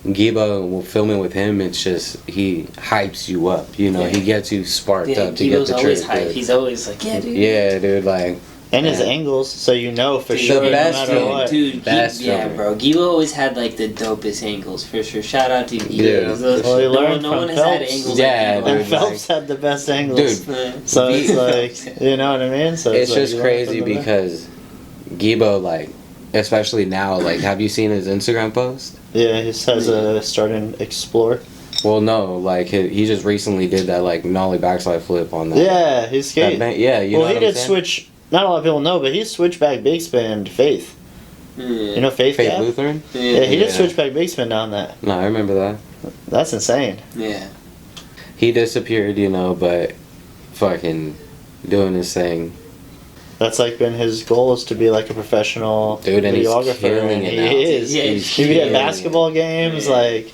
Gibo, filming with him, it's just he hypes you up, you know. Yeah. He gets you sparked Yeah, up to get Gibo's the always trick. hype. Dude. He's always like, yeah, dude. Yeah, dude, like. And his Yeah. angles, so you know for Dude, sure the no best matter thing, what. Dude, Best yeah, drummer. bro. Gibo always had like the dopest angles for sure. Shout out to Gibo. Yeah. Well, he learned no from one has had Phelps. angles Yeah, like Gibo. And dude, Phelps had the best angles. Dude, Yeah. So it's Phelps. like, you know what I mean? So It's like just you learn crazy from the best. because Gibo, like, especially now, like, have you seen his Instagram post? Yeah, he has a starting explore. Well, no, like, he just recently did that, like, nollie backslide flip on that. Yeah, he's That skating. yeah, you know Well, he what I'm did saying? switch. Not a lot of people know, but he switched back big spin to Faith. You know Faith? Faith Gap? Lutheran? Yeah, he did Yeah. switch back big spin down that. No, I remember that. That's insane. Yeah. He disappeared, you know, but fucking doing his thing. That's like been his goal is to be like a professional Dude, and he's videographer, killing and it he now. is. Yeah, He's He be killing at basketball games, Yeah. like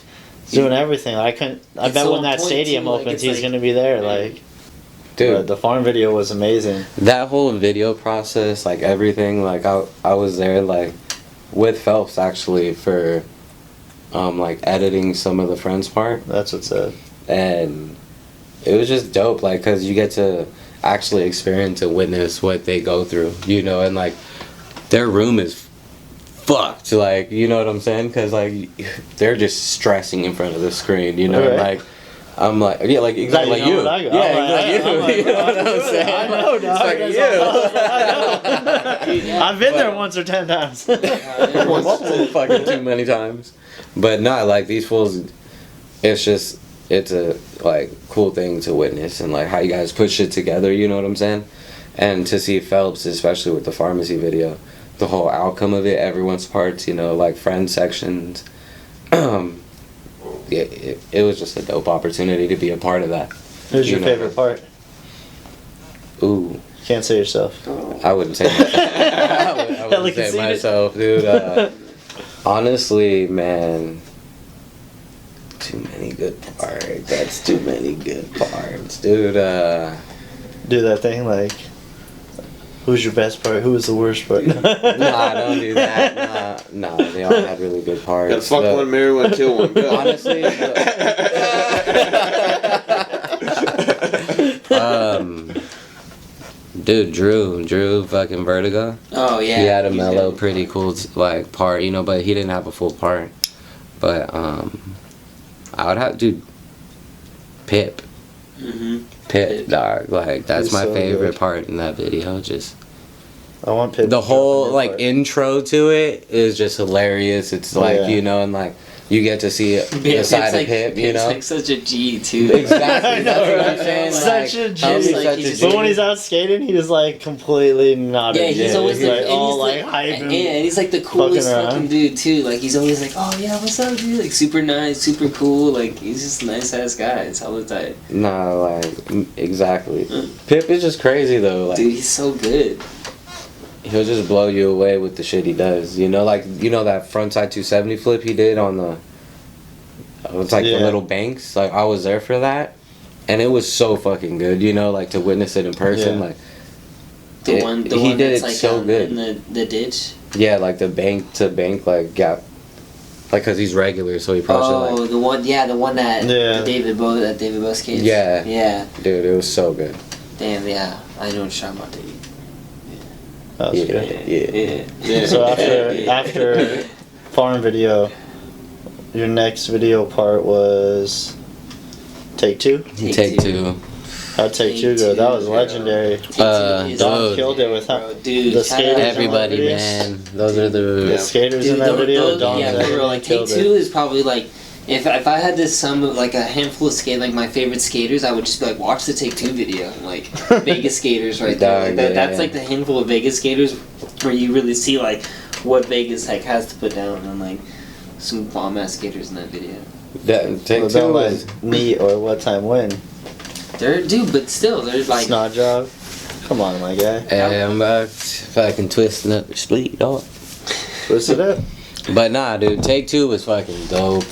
he's doing everything. I It's bet so when on that point, stadium too, like, opens, it's he's like- gonna be there. Yeah. Like, Dude, but the farm video was amazing. that whole video process, like everything, like I was there like with Phelps actually for like editing some of the Friends part, That's what's up. and it was just dope, like because you get to actually experience and witness what they go through, you know, and like their room is fucked, like, you know what I'm saying, because like they're just stressing in front of the screen, you know, Right. like I'm like, yeah, like exactly Now you like know you. what I go. Yeah, I'm like, exactly I'm you. like, You know bro, what I'm dude, saying? I know, dog. It's like That's you. all- I know. I've been there once or 10 times. Multiple fucking too many times. But no, like these fools, it's a like cool thing to witness, and like how you guys put shit together, you know what I'm saying? And to see Phelps, especially with the pharmacy video, the whole outcome of it, everyone's parts, you know, like friend sections. Yeah, it was just a dope opportunity to be a part of that. Who's your You know. favorite part? Ooh, Can't say yourself. I wouldn't say I Hella wouldn't say conceited. myself, dude. Honestly, man, too many good parts. That's too many good parts, dude. Do that thing like, who's your best part? Who was the worst part? Nah, don't do that. Nah, they all had really good parts. Gotta fuck The- one, marry one, kill one. Go. Honestly, dude, Drew, fucking Vertigo. Oh yeah. He had a he's mellow, good. pretty cool like part, you know, but he didn't have a full part. But I would have, dude, Pip, Mhm. Pip, dog, like that's He's my so favorite good. part in that video. Just I want Pip. the whole like part. intro to it is just hilarious. It's like Yeah. you know, and like you get to see the Pip's side of like, Pip, you Pip's know. like such a G too. Exactly. I know, That's what I'm right? saying. Such like, a G. I'll be Like, such he's a just- G. But when he's out skating, he's like completely not. Yeah, he's always he's like, like and all he's like hype and he's like the fucking coolest around. fucking dude too. Like he's always like, oh yeah, what's up, dude? Like super nice, super cool. Like he's just a nice ass guy. It's hella tight. Nah, like exactly. Pip is just crazy though. Like Dude, he's so good. he'll just blow you away with the shit he does. You know, like you know that frontside 270 flip he did on the it's like Yeah. the little banks. Like I was there for that, and it was so fucking good. You know, like to witness it in person. Yeah. Like The It- one, the he one did that's it like so good. in the ditch. yeah, like the bank to bank like gap. Like, cause he's regular, so he probably Oh, the one that Yeah. David Bowe skates. Yeah. Yeah. dude, it was so good. Damn. Yeah. I know what you're talking about, dude. That was Yeah, good. yeah. So after farm video, your next video part was take two. Take two. How'd take two go? That was legendary. Don Don killed it with bro, dude. the shout out skaters. Everybody, videos? man. Those are the the. skaters in Dude, that video. Don yeah, said bro, like he take killed two it. is probably like if I had this like a handful of like my favorite skaters, I would just be like watch the take two video, like Vegas skaters right there. Like, that's Yeah. like the handful of Vegas skaters where you really see like what Vegas like has to put down and like some bomb ass skaters in that video. That, take Well, two don't was. let neat or what time win. They're dude, but still they're like Snot job. Come on, my guy. Hey, I'm about fucking twisting up your split, dog. Twist it up. But nah, dude, take two was fucking dope.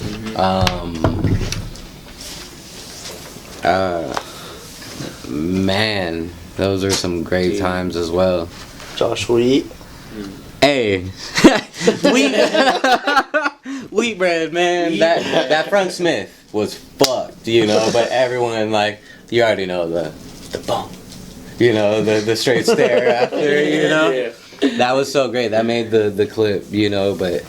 Man, those are some great Dude. times as well. Josh Wheat. Hey, wheat, wheat bread, man. That Frank Smith was fucked, you know. But everyone like, you already know the bump, you know, the straight stare after, you know. Yeah. That was so great. That made the clip, you know. But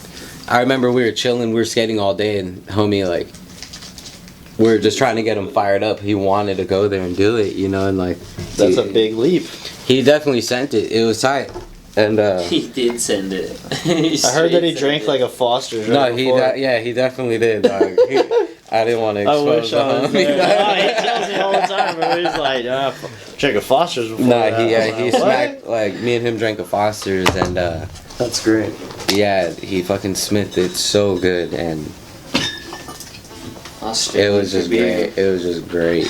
I remember we were chilling, we were skating all day, and homie like, we were just trying to get him fired up. He wanted to go there and do it, you know, and like, That's a dude, big leap. He definitely sent it. It was tight, and he did send it. I heard that he drank like a Foster's. Right no, he before. yeah, he definitely did, dog. I didn't want to I expose wish the I was homie. there. No, he tells me all the time, bro. He's like, drink a Foster's before. Nah, that." he I'm like, "What?" smacked, like, me and him drank a Foster's, and That's great. yeah, he fucking smithed it so good, and it Australia was just great. It was just great.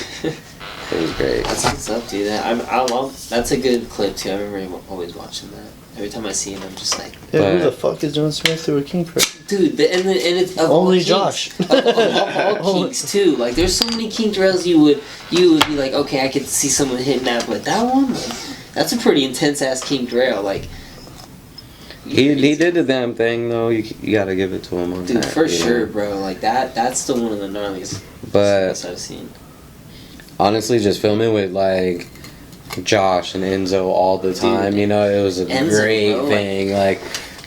It was great. That's what's up, dude. I love. That's a good clip too. I remember always watching that. Every time I see it, I'm just like, Yeah, who But- the fuck is John Smith through a king crib? dude. And it's of Only all Josh. kinks, of all kinks too. Like, there's so many kink trails you would be like, okay, I could see someone hitting that, but that one, like, that's a pretty intense ass kink trail. Like, He did the damn thing though. You gotta give it to him on dude, that. for you know? sure, bro. Like that's still one of the gnarliest But spots I've seen. honestly, just filming with like Josh and Enzo all the time, Dude, you know, it was a Enzo, great bro, thing. Like,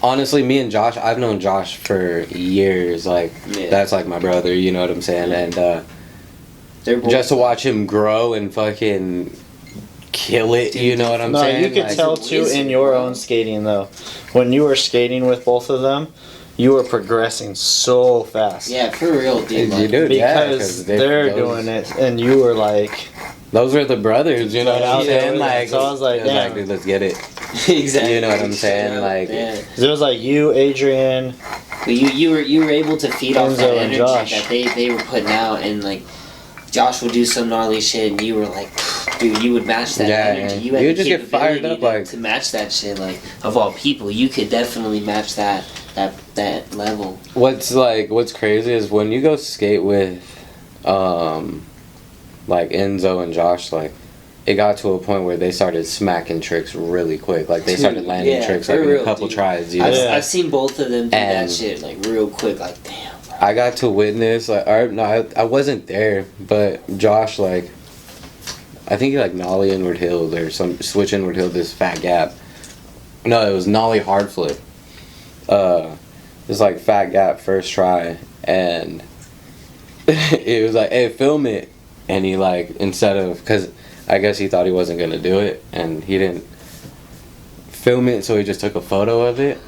honestly, me and Josh, I've known Josh for years. Like, Yeah. that's like my brother, you know what I'm saying? And They're both, just to watch him grow and fucking kill it, Dude, you know what I'm No, saying? you could Like, tell too wizard, in your bro. own skating though. When you were skating with both of them, you were progressing so fast. yeah, for real, dude. You Like, do, yeah, Because they- they're those- doing it, and you were like, Those are the brothers, you know what I'm Yeah, saying? yeah, Like, so I was like, damn. dude, let's get it. exactly. You know what I'm saying? Yeah, Like- yeah. it was like you, Adrian. But you were able to feed off Enzo that and energy Josh. that they were putting out, and like Josh would do some gnarly shit, and you were like, dude, you would match that Yeah, energy. yeah. You had You the just get fired capability up, to, like- to match that shit. Like, of all people, you could definitely match that level. What's crazy is when you go skate with like Enzo and Josh, like it got to a point where they started smacking tricks really quick. Like they Dude, started landing yeah, tricks for like in real, a couple dude. tries, you know. Yeah. I've seen both of them do that And- shit like real quick. Like, damn. Bro. I got to witness I wasn't there, but Josh, like, I think he like nollie inward hill or some switch inward hill this fat gap. No, it was nollie hard flip. This like fat gap first try, and it was like, hey, film it, and he like, instead of, because I guess he thought he wasn't gonna do it, and he didn't film it, so he just took a photo of it.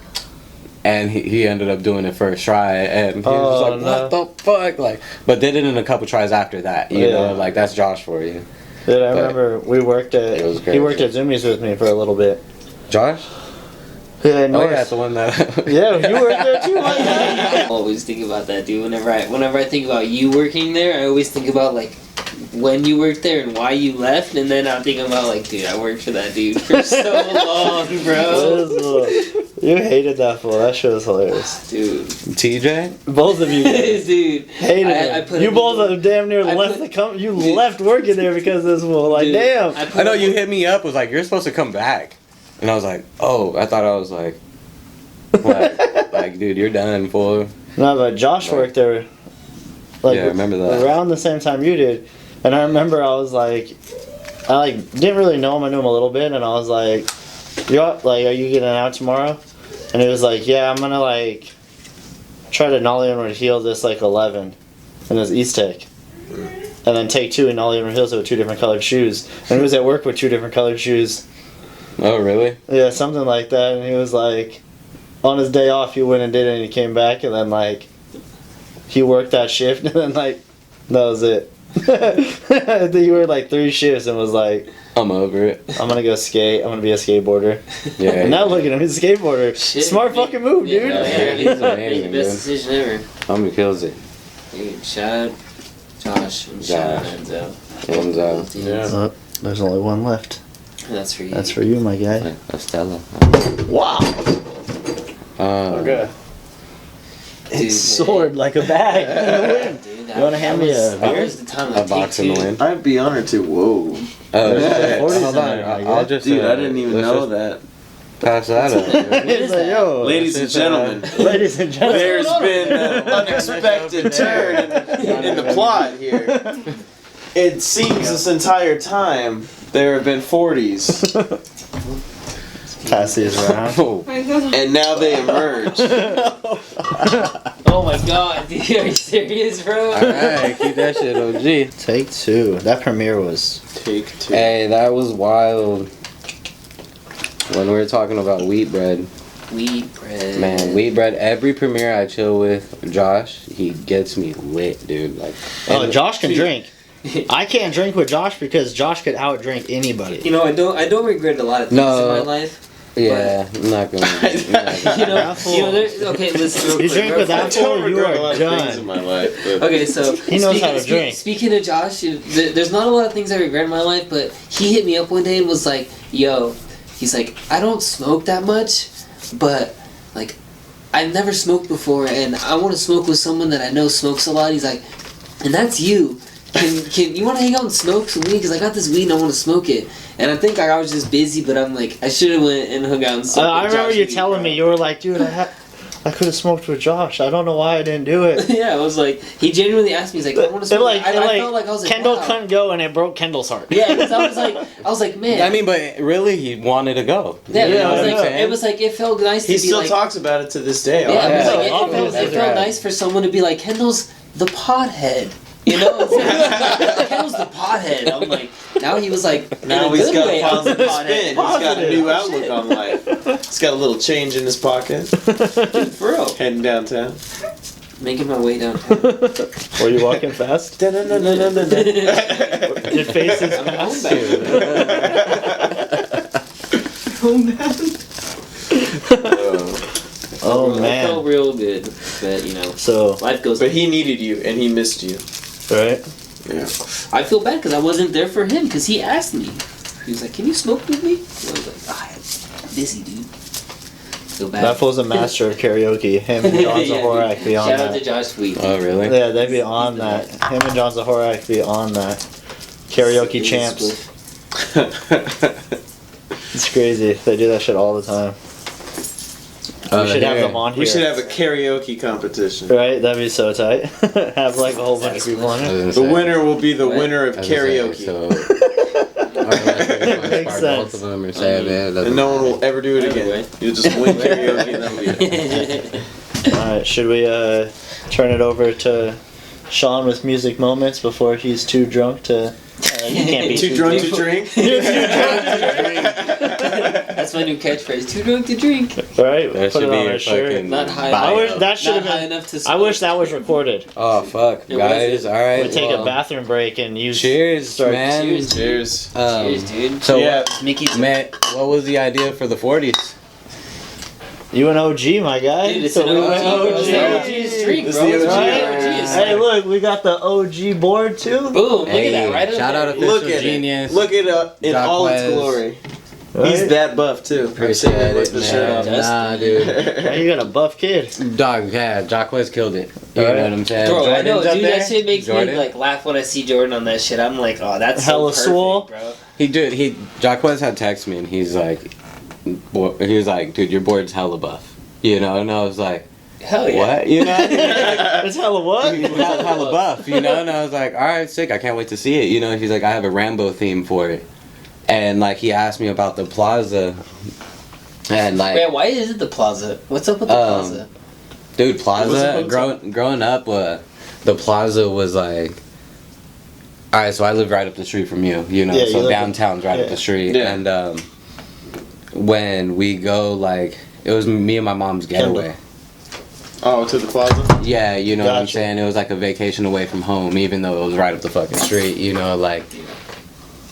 And he ended up doing it first try, and he was Oh, like, "What the fuck?" Like, but did it in a couple tries after that. You Yeah. know, like that's Josh for you. Dude, I But remember we worked at. it was He crazy. worked at Zoomies with me for a little bit. Josh? Yeah, Oh yeah, the one that. Yeah, you worked there too, like I always think about that, dude. Whenever I think about you working there, I always think about like when you worked there and why you left, and then I'm thinking about like, dude, I worked for that dude for so long, bro. You hated that fool. That shit was hilarious. Dude. TJ? Both of you guys Dude. hated I it. put You him both in the- have damn near I left put- the company. You Dude. left working there because of this fool. Like, Dude, damn. I know you hit me up, was like, you're supposed to come back. And I was like, oh, I thought I was like, what? Like, dude, you're done, fool. No, but Josh worked there. Like, Yeah, I remember that. around the same time you did. And I remember I was like, I like didn't really know him. I knew him a little bit, and I was like, are you getting out tomorrow? And he was like, yeah, I'm gonna like try to nollie inward heel this like 11, and it was East Tech, and then take 2 and nollie inward heels with 2 different colored shoes. And he was at work with 2 different colored shoes. Oh, really? Yeah, something like that. And he was like, on his day off, he went and did it, and he came back, and then like he worked that shift, and then like that was it. I think he worked like 3 shifts and was like, I'm over it. I'm gonna go skate. I'm gonna be a skateboarder. Yeah. And now look at him. He's a skateboarder. Shit. Smart fucking move, dude. Yeah, Yeah, he's Made amazing, the best dude. decision ever. Homie kills it. Dude, shout out Josh and shout out Enzo. Enzo. Yeah. Oh, there's only one left. That's for you. That's for you, my guy. Estella. Wow. Okay. Dude, It's soared like a bag. Dude, You wanna hand me a that beer? was the time A of box in the wind. I'd be honored to. Whoa. Oh, Yeah. shit. 40s Hold in on. there, I I'll guess. just. Dude, I didn't even let's know just that. Pass that up. dude. He's like, yo. Ladies and gentlemen, Ladies and gentlemen. there's been an unexpected turn in the plot here. It seems this entire time there have been 40s, Pass these around. Oh, and now they emerge. Oh my god, dude, are you serious, bro? alright, keep that shit OG. Take 2. That premiere was. Take 2. Hey, that was wild. When we were talking about wheat bread. Wheat bread. Man, wheat bread, every premiere I chill with Josh, he gets me lit, dude. Like, Oh, and- Josh can drink. I can't drink with Josh because Josh could outdrink anybody. You know, I don't regret a lot of things No. in my life. Yeah, I'm not gonna. I'm not gonna- You know, there's, okay, listen real You quick. drink real with quick. that fool, you are things in done. my life. But Okay, so He knows how to drink. Speaking of Josh, there's not a lot of things I regret in my life, but he hit me up one day and was like, "Yo," he's like, "I don't smoke that much, but like, I've never smoked before, and I want to smoke with someone that I know smokes a lot." He's like, "And that's you. Can you want to hang out and smoke some weed? Because I got this weed and I want to smoke it." And I think I was just busy, but I'm like, I should have went and hung out and smoked. I with remember Josh you weed, telling bro. me, you were like, dude, I could have smoked with Josh. I don't know why I didn't do it. Yeah, I was like, he genuinely asked me. He's like, "I want to smoke." I felt like I was like, Kendall wow. couldn't go and it broke Kendall's heart. Yeah, because I was like, man. I mean, but really, he wanted to go. Yeah, Yeah, it was like it felt nice to he be still like. talks about it to this day. Yeah, it was Yeah. like it felt Right. nice for someone to be like, Kendall's the pothead. You know, it's like, Kendall's the pothead. I'm like, now he was like, Now in a he's good got way, a I was a positive pothead. spin. He's got a Positive. new outlook on life. He's got a little change in his pocket. Dude, for real. Heading downtown. Making my way downtown. Were you walking fast? Did faces I'm pass home you? Oh It man. felt real good, but you know, So, life goes. But he needed you, and he missed you. right? Yeah. I feel bad because I wasn't there for him because he asked me. He was like, "Can you smoke with me?" And I was like, I'm busy, dude." Feel bad. That fool's a master of karaoke. Him and John Yeah, Zahorak dude. be on Shout out to that. Josh Sweet. Oh, really? Yeah, they'd be on that. Him and John Zahorak be on that. Karaoke champs. It's crazy. They do that shit all the time. We should have them on here. We should have a karaoke competition. Right? That'd be so tight. Have like a whole bunch of people on it. The winner will be the winner of karaoke. Makes sense. Both of them are saying that. And no one will ever do it Either again. way. You'll just win karaoke and that'll be it. Alright, should we turn it over to Sean with music moments before he's too drunk to... you can't be Too drunk to drink? That's my new catchphrase. Too drunk to drink. Right? That Put should it be on your a shirt. fucking Not high. I wish bio. that should have Not high been... enough to I smoke. wish that was recorded. Oh, fuck. It Guys, wasn't. alright. We take a well, bathroom break and use... Cheers, Start- man. Cheers, dude. Cheers. Cheers, dude. So, Yeah. Mickey's man, what was the idea for the 40s? You an OG, my guy. Dude, it's So an we OG, went bro. It's an OG. OG's drink, It's bro. the It's OG. an OG. It's Hey, like- look, we got the OG board too. Boom, look at that, right up Shout there. out dude. Official Look at Genius. it. Look it up in all its Jacquez. glory. He's that buff too. I've seen him with the man. shirt off. Nah, dude. Why you got a buff kid? Dog, yeah, Jacquez killed it. You know what I'm saying? Bro, I know, Jordan's up dude. there. That shit makes Jordan. me like laugh when I see Jordan on that shit. I'm like, oh, that's Hella so swole. perfect, bro. Jacquez had texted me and he's like, dude, your board's hella buff. You know, and I was like, Hell yeah. what? You know? It's hella what? hella buff, you know? And I was like, all right, sick. I can't wait to see it. You know, he's like, I have a Rambo theme for it. And like, he asked me about the plaza. And like, Man, why is it the plaza? What's up with the plaza? dude, plaza, What's it growing up, the plaza was like, all right, so I live right up the street from you, you know, Yeah, you so live downtown's right up the street. Yeah. And when we go, like, it was me and my mom's getaway. Oh, to the plaza? Yeah, you know what I'm Gotcha. saying? It was like a vacation away from home, even though it was right up the fucking street, you know, like,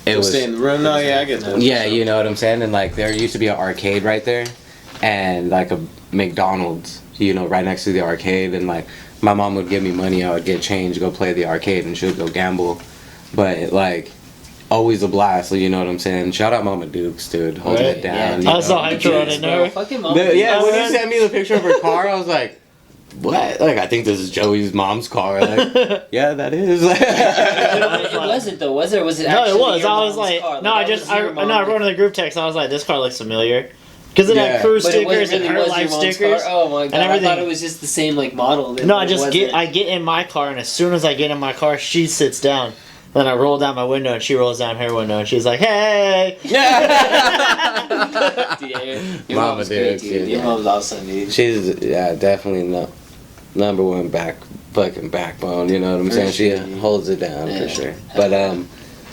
it was... Stay in the room? No, yeah, I get that. Yeah, you know what I'm saying? And like there used to be an arcade right there and like a McDonald's, you know, right next to the arcade, and like my mom would give me money, I would get change, go play the arcade, and she would go gamble. But like always a blast, you know what I'm saying? Shout out Mama Dukes, dude, holding Right. it down. Yeah, you dude. I saw know? him running there. Fucking mom. Yeah, when Alright. you sent me the picture of her car, I was like, what? Like, I think this is Joey's mom's car. Like, yeah, that is. It wasn't though, was it? Or was it No, actually it was. your I was mom's like, car? no, I that just, was your mom. I wrote in the group text. I was like, this car looks familiar, because it Yeah. had crew But it stickers and really her was life your mom's stickers. car? Oh my god! I everything. thought it was just the same like model. No, It wasn't. I get in my car, and as soon as I get in my car, she sits down. Then I roll down my window, and she rolls down her window, and she's like, "Hey!" Dude, yeah, your Mama mom's great, Dukes, dude. yeah. Your mom's awesome, dude. She's definitely number one fucking backbone. You know what I'm saying? She sure, dude. holds it down Yeah. for sure. But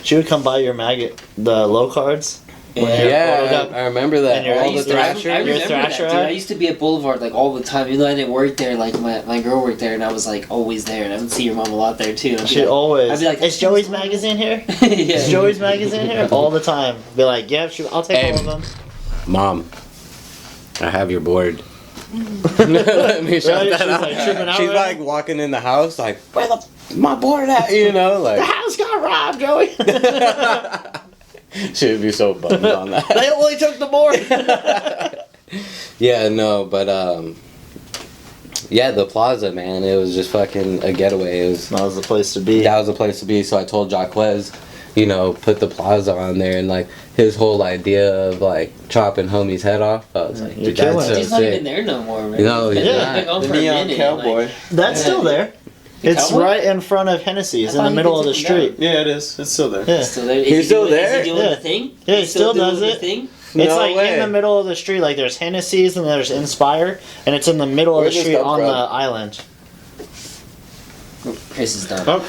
She would come by your the low cards. When you're photoed yeah, up. I remember that. And your All the Easter Thrasher. I Your remember that, Thrasher dude. ad? I used to be at Boulevard like all the time, even though I didn't work there. Like my girl worked there, and I was like always there, and I would see your mom a lot there too. And I'd be She like, always. I'd be like, "Is Joey's magazine here? yeah. Is Joey's magazine here?" All the time. Be like, "Yeah, I'll take Hey. all of them." Mom, I have your board. Let me shout Really? that She's, out. like, tripping out She's right like walking in the house, like, where my board at? You know, The like house got robbed, Joey. she would be so bummed on that. They only took the board. Yeah, no, but yeah, the plaza, man, it was just fucking a getaway. It was That was the place to be. that was the place to be. So I told Jacquez, you know, put the plaza on there, and like his whole idea of like chopping homie's head off. I was like, You're dude, that's killing so it. He's not even sick. there no more, right? No, he's He's not. been gone The for a neon minute, cowboy. like- That's Yeah. still there. It's Cowboy? right in front of Hennessy's, I in the thought he middle of took the it down. street. Yeah, it is. It's still there. Yeah. Still there? Is He's he still doing, there? Is he doing Yeah. the thing? Yeah, he He's still doing does the it. thing? It's No like way. in the middle of the street. Like there's Hennessy's and there's Inspire, and it's in the middle of Where's the this street come on from? the island. Chris is done. Oh.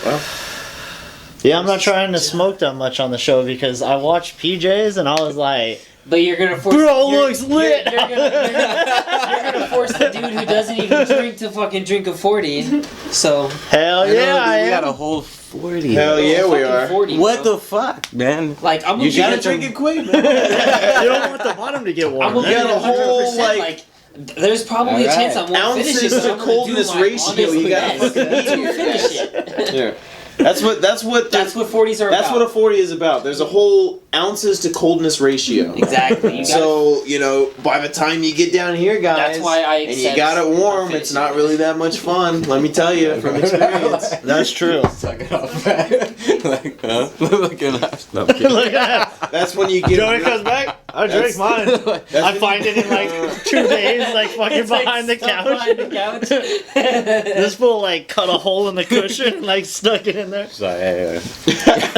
Yeah, I'm not trying to smoke that much on the show because I watched PJs and I was like, But you're gonna force. Bro, you're- looks lit. You're gonna force the dude who doesn't even drink to fucking drink a 40. So. hell I know, yeah, dude, I we got am. a whole 40. Hell yeah, we fucking are. 40, What bro. the fuck, man? Like I'm You gonna gotta get drink them- it quick, You don't want the bottom to get warm. I'm gonna Then get you a got a whole whole, like. There's probably a Alright. chance I won't finish it. Ounces but to I'm gonna coldness do my ratio, honest you gotta best fucking to do it. finish it. Yeah. That's what That's what 40s are that's about. what a 40 is about. There's a whole ounces to coldness ratio. Exactly. You gotta, So, you know, by the time you get down here, guys, That's why I and you accept got it warm, not it's not really that much fun. Let me tell you from experience. That's true. Suck it off, man. Like, huh? Look at that. No, I'm kidding. Look at that. That's when you get. Joey comes back. I drink mine. I find it in like 2 days, like fucking It's like behind the stuck couch. behind the couch. This fool like cut a hole in the cushion and like stuck it in there. So, hey,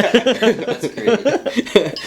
That's great.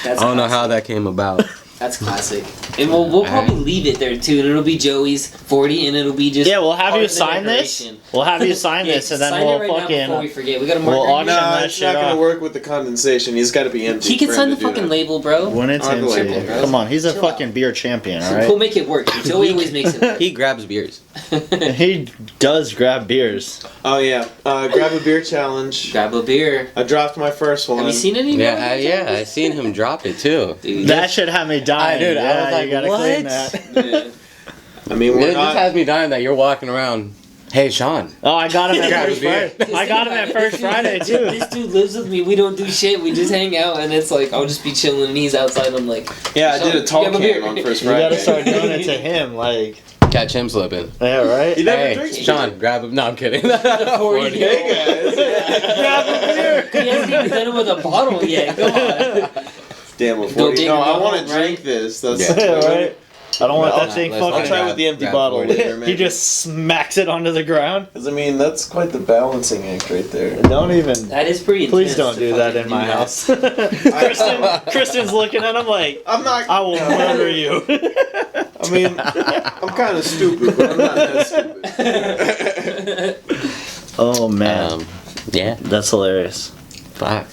That's I don't know how classic. that came about. That's classic. And we'll probably leave it there too, and it'll be Joey's 40, and it'll be just Yeah, we'll have part you of the sign this. decoration. We'll have you sign Yeah, this, and then sign we'll it right now before we fucking. forget. We got a we'll marker. auction No, that it's shit not gonna off. work with the condensation. He's got to be empty. He can for sign him the to do fucking that. label, bro. When it's On the empty. label, bro. Come on, he's a Chill fucking out. beer champion, We'll alright? make it work. Joey always makes it work. He grabs beers. He does grab beers. Oh yeah, grab a beer challenge. Grab a beer. I dropped my first one. Have you seen any? Yeah, I seen him drop it too. Dude, That should have me dying. dude, I yeah, was like, you gotta what? clean that. yeah. I mean, It we're just not. has me dying that you're walking around Hey, Sean. Oh, I got him at Grab a First beer. Friday. I got him at First Friday too. This dude lives with me. We don't do shit. We just hang out, and it's like I'll just be chilling, and he's outside. I'm like, Yeah, I did a tall grab a can beer. on First You Friday. gotta start doing it to him, like, Catch him slipping. yeah, right? He never Hey, drinks Sean, beer. grab him. No, I'm kidding. 40. Hey guys. Grab a beer. He hasn't even done it with a bottle yet. Come on. Damn, a Don't 40. take No, it I home, want to right? drink this. That's Yeah. Yeah, right? I don't want that thing let's fucking. I'll try with the empty grab bottle 40. later, man. He just smacks it onto the ground. Because, I mean, that's quite the balancing act right there. Don't even. That is pretty. Please intense don't to do that fucking in do my that. house. Kristen's looking at him like, I'm not. I will murder you. I mean, I'm kind of stupid, but I'm not that stupid. Oh man, Yeah. that's hilarious. Fuck.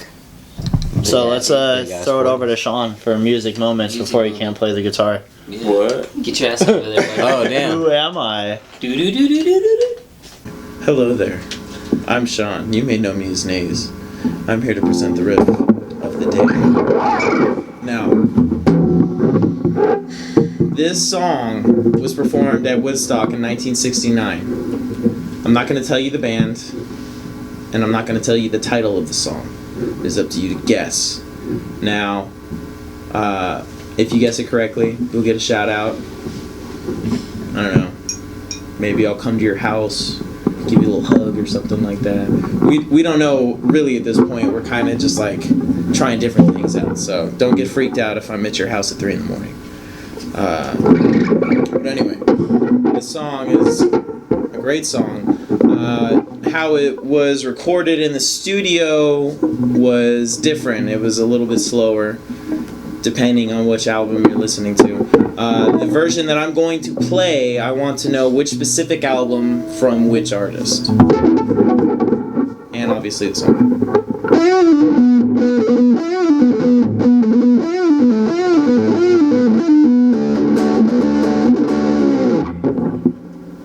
So Yeah, let's big ass throw it one. over to Sean for music moments Music before he moment. can't play the guitar. Yeah. What? Get your ass over there. Buddy. Oh, damn. Who am I? Do do do do do do. Hello there. I'm Sean. You may know me as Naze. I'm here to present the riff of the day. Now, this song was performed at Woodstock in 1969. I'm not going to tell you the band, and I'm not going to tell you the title of the song. It's up to you to guess. Now, if you guess it correctly, you'll get a shout out. I don't know. Maybe I'll come to your house, give you a little hug or something like that. We don't know really at this point. We're kind of just like trying different things out. So don't get freaked out if I'm at your house at 3 in the morning. But anyway, this song is a great song. How it was recorded in the studio was different. It was a little bit slower, depending on which album you're listening to. The version that I'm going to play, I want to know which specific album from which artist. And obviously the song.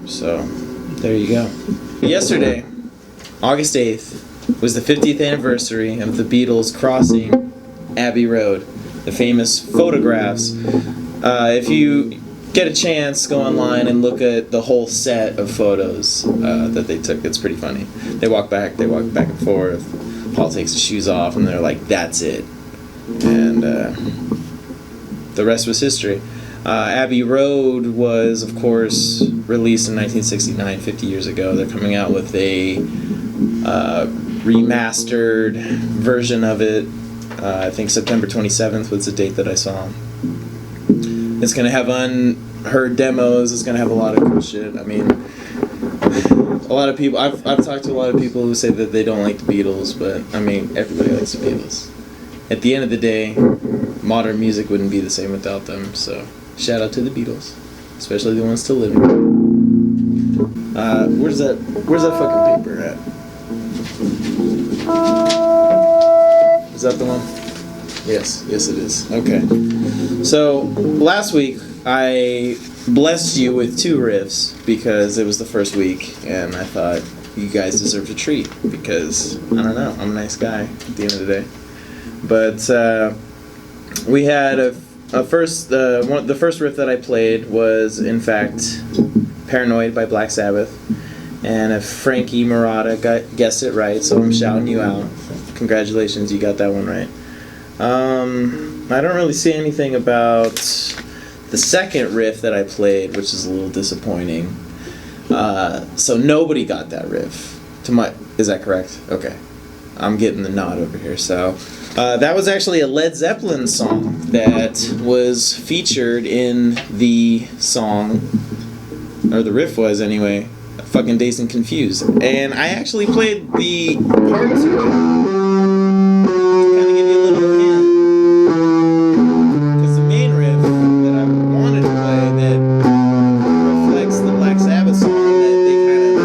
So, there you go. Yesterday, August 8th, was the 50th anniversary of the Beatles crossing Abbey Road. The famous photographs. If you get a chance, go online and look at the whole set of photos that they took. It's pretty funny. They walk back and forth. Paul takes his shoes off, and they're like, "That's it." And the rest was history. Abbey Road was, of course, released in 1969, 50 years ago. They're coming out with a remastered version of it. I think September 27th was the date that I saw. It's going to have unheard demos. It's going to have a lot of cool shit. I mean, a lot of people... I've talked to a lot of people who say that they don't like the Beatles, but, I mean, everybody likes the Beatles. At the end of the day, modern music wouldn't be the same without them, so shout out to the Beatles. Especially the ones still living. Where's that fucking paper at? Is that the one? Yes it is. Okay. So, last week, I blessed you with 2 riffs because it was the first week, and I thought you guys deserved a treat because, I don't know, I'm a nice guy at the end of the day. But, we had the first riff that I played was, in fact, Paranoid by Black Sabbath. And if Frankie Murata guessed it right, so I'm shouting you out. Congratulations, you got that one right. I don't really see anything about the second riff that I played, which is a little disappointing. So nobody got that riff. Is that correct? Okay. I'm getting the nod over here. So that was actually a Led Zeppelin song that was featured in the song, or the riff was anyway, fucking Dazed and Confused. And I actually played the part to it. Kind of give you a little hint. Because the main riff that I wanted to play that reflects the Black Sabbath song that they kind of,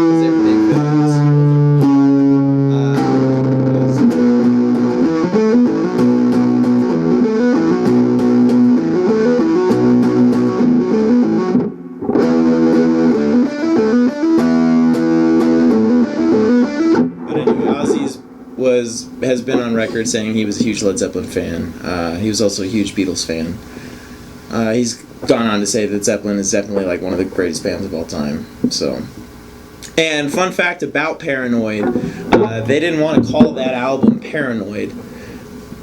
because everything fits. But anyway, Ozzy's has been on record saying he was a huge Led Zeppelin fan. He was also a huge Beatles fan. He's gone on to say that Zeppelin is definitely like one of the greatest bands of all time. So, and fun fact about Paranoid, they didn't want to call that album Paranoid.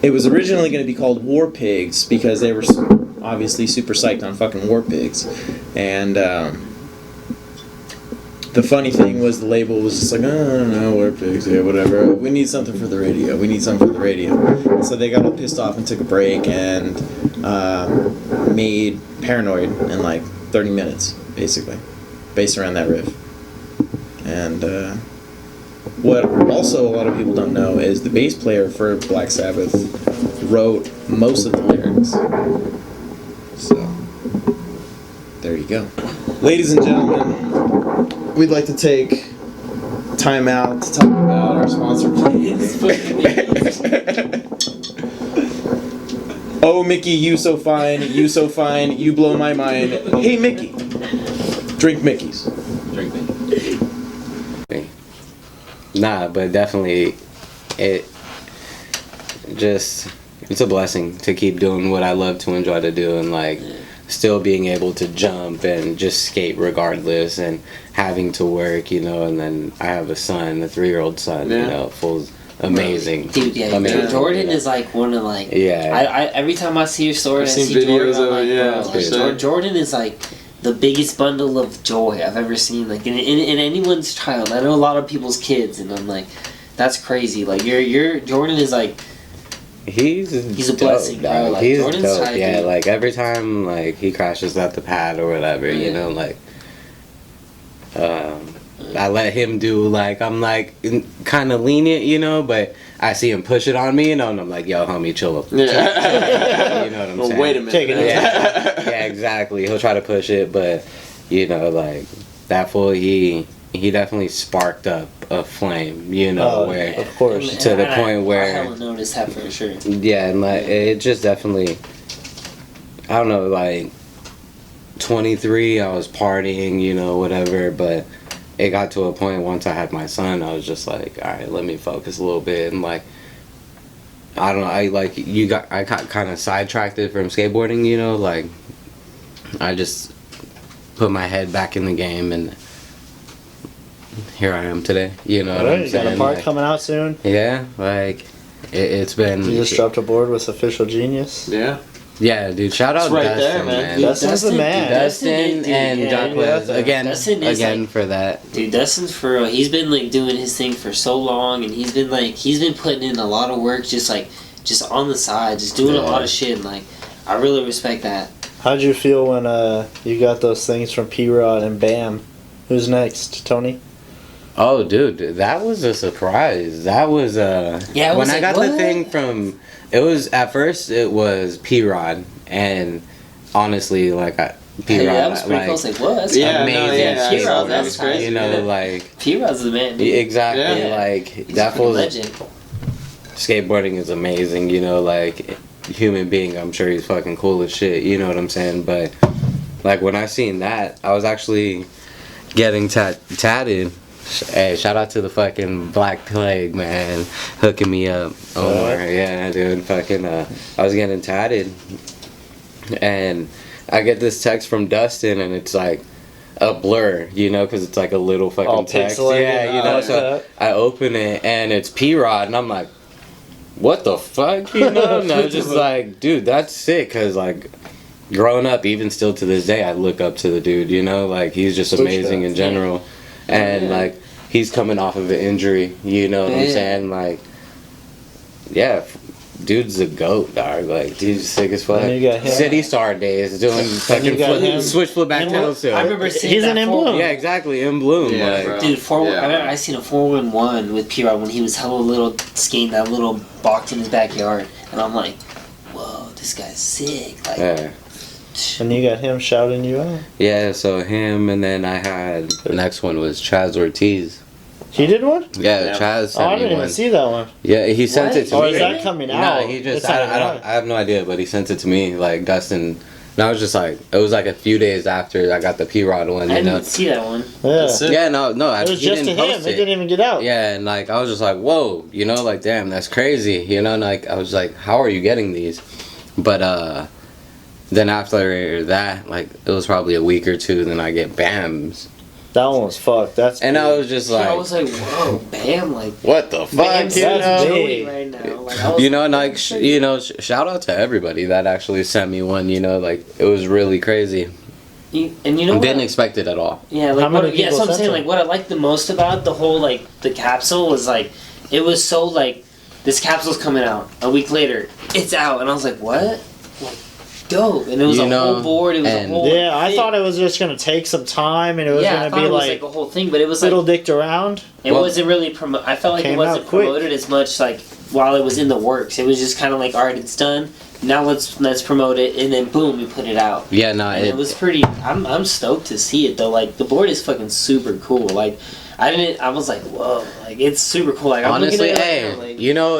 It was originally going to be called War Pigs because they were obviously super psyched on fucking War Pigs, and the funny thing was the label was just like, oh, I don't know, War Pigs, yeah, whatever. We need something for the radio. We need something for the radio. So they got all pissed off and took a break and made Paranoid in like 30 minutes, basically, based around that riff. And what also a lot of people don't know is the bass player for Black Sabbath wrote most of the lyrics. So, there you go. Ladies and gentlemen, we'd like to take time out to talk about our sponsor. Oh, Mickey, you so fine, you blow my mind. Hey, Mickey, drink Mickey's. Drink me. Nah, but definitely, it's a blessing to keep doing what I love to enjoy to do, and like still being able to jump and just skate regardless, and having to work, you know. And then I have a son, a 3-year-old son, you know, full amazing. Dude, yeah, amazing, Jordan is like one of like. Yeah. I every time I see your story, I seen see videos Jordan, of I'm it, like, yeah, bro, sure. Jordan is like the biggest bundle of joy I've ever seen, like in anyone's child. I know a lot of people's kids, and I'm like, that's crazy. Like your Jordan is like, he's a blessing, dope, bro. dog. Like He's Jordan's dope. tight, Yeah, dude. like every time like he crashes at the pad or whatever, you Yeah. know, like I let him do, like, I'm like kind of lenient, you know, but I see him push it on me, you know, and I'm like, yo, homie, chill. Yeah. You know what I'm Well, saying? wait a minute. Take it easy. Yeah, exactly. He'll try to push it, but you know, like that fool, he definitely sparked up a flame, you know, where of course. to the point where I haven't noticed that for sure. yeah, and like it just definitely, I don't know, like 23, I was partying, you know, whatever, but it got to a point once I had my son, I was just like, all right, let me focus a little bit, and like, I don't know, I got kind of sidetracked from skateboarding, you know, like, I just put my head back in the game, and here I am today, you know what I'm You got saying? a part Like, coming out soon. yeah, like, it's been... You just dropped a board with Official Genius. Yeah. Yeah, dude, shout out It's right Dustin, there, man. man. Dustin's the man. Dustin and dude, Duckworth, again Dustin is for that. Dude, Dustin's for real. He's been like doing his thing for so long, and he's been putting in a lot of work, just on the side, just doing a lot of shit. And like, I really respect that. How'd you feel when you got those things from P-Rod and Bam? Who's next, Tony? Oh, dude, that was a surprise. That was Yeah, when I got the what? thing from. It was at first it was P-Rod, and honestly, like P-Rod, Hey, that was pretty like, cool. It's like, what? That's Yeah, amazing. no, yeah, P-Rod, skateboarder, that's crazy, you know, man. like P-Rod's the man, dude. exactly, Yeah. like He's that a was legend. skateboarding is amazing, you know, like human being, I'm sure he's fucking cool as shit, you know what I'm saying? But like when I seen that, I was actually getting tatted. Hey, shout out to the fucking Black Plague, man, hooking me up. Yeah, dude, fucking I was getting tatted, and I get this text from Dustin, and it's like a blur, you know, because it's like a little fucking All text. pixelated. Yeah, you know, so I open it, and it's P-Rod, and I'm like, what the fuck, you know? And I was just like, dude, that's sick, because like growing up, even still to this day, I look up to the dude, you know, like he's just amazing in general, and like he's coming off of an injury, you know what I'm saying? Like, yeah, dude's a goat, dog. Like he's sick as fuck. And you got him. City Star days doing fucking got him. switch flip back tail I still. remember seeing He's that an four- emblem. Yeah, exactly, in bloom. Yeah, like, bro. Dude, Yeah. I seen a 411 with P-Rod when he was hella little, skating that little box in his backyard, and I'm like, whoa, this guy's sick. Like, yeah. And you got him shouting you out. Yeah, so him, and then I had the next one was Chaz Ortiz. He did one? Yeah, Yeah. Chaz Oh, I sent me didn't even one. see that one. Yeah, he sent it to Or me. is that coming out? No, he just It's not I don't out. I have no idea, but he sent it to me like Dustin. And I was just like, it was like a few days after I got the P-Rod one, I you didn't know. even see that one. Yeah. That's it. Yeah, no, It was he just to didn't him. post It didn't even get out. Yeah, and like I was just like, whoa, you know, like damn, that's crazy, you know. And like I was like, how are you getting these? But then after that, like it was probably a week or two. Then I get BAMs, That one was fucked. and I was just like, I was like, whoa, bam, like. what the fuck, Bam's you know? Joey right now. Like, I was You know, and like, shout out to everybody that actually sent me one. You know, like it was really crazy. And you know what? Didn't expect it at all. Yeah, How like many what, yeah, people so I'm sent saying it? like what I liked the most about the whole like the capsule was like it was so like this capsule's coming out a week later, it's out, and I was like, what? Like dope, and it was You a know, whole board, it was a and- whole Yeah, I thing. thought it was just gonna take some time, and it was yeah, I gonna thought be it was like like a whole thing, but it was little like dicked around. it Well- wasn't really I felt like it Came wasn't out quick. promoted as much like while it was in the works. It was just kind of like, all right, it's done. Now let's promote it, and then boom, we put it out. Yeah, no, And it was pretty. I'm stoked to see it though. Like the board is fucking super cool. Like I was like, whoa, like it's super cool. Like I'm honestly, looking at hey, it right now, like, you know,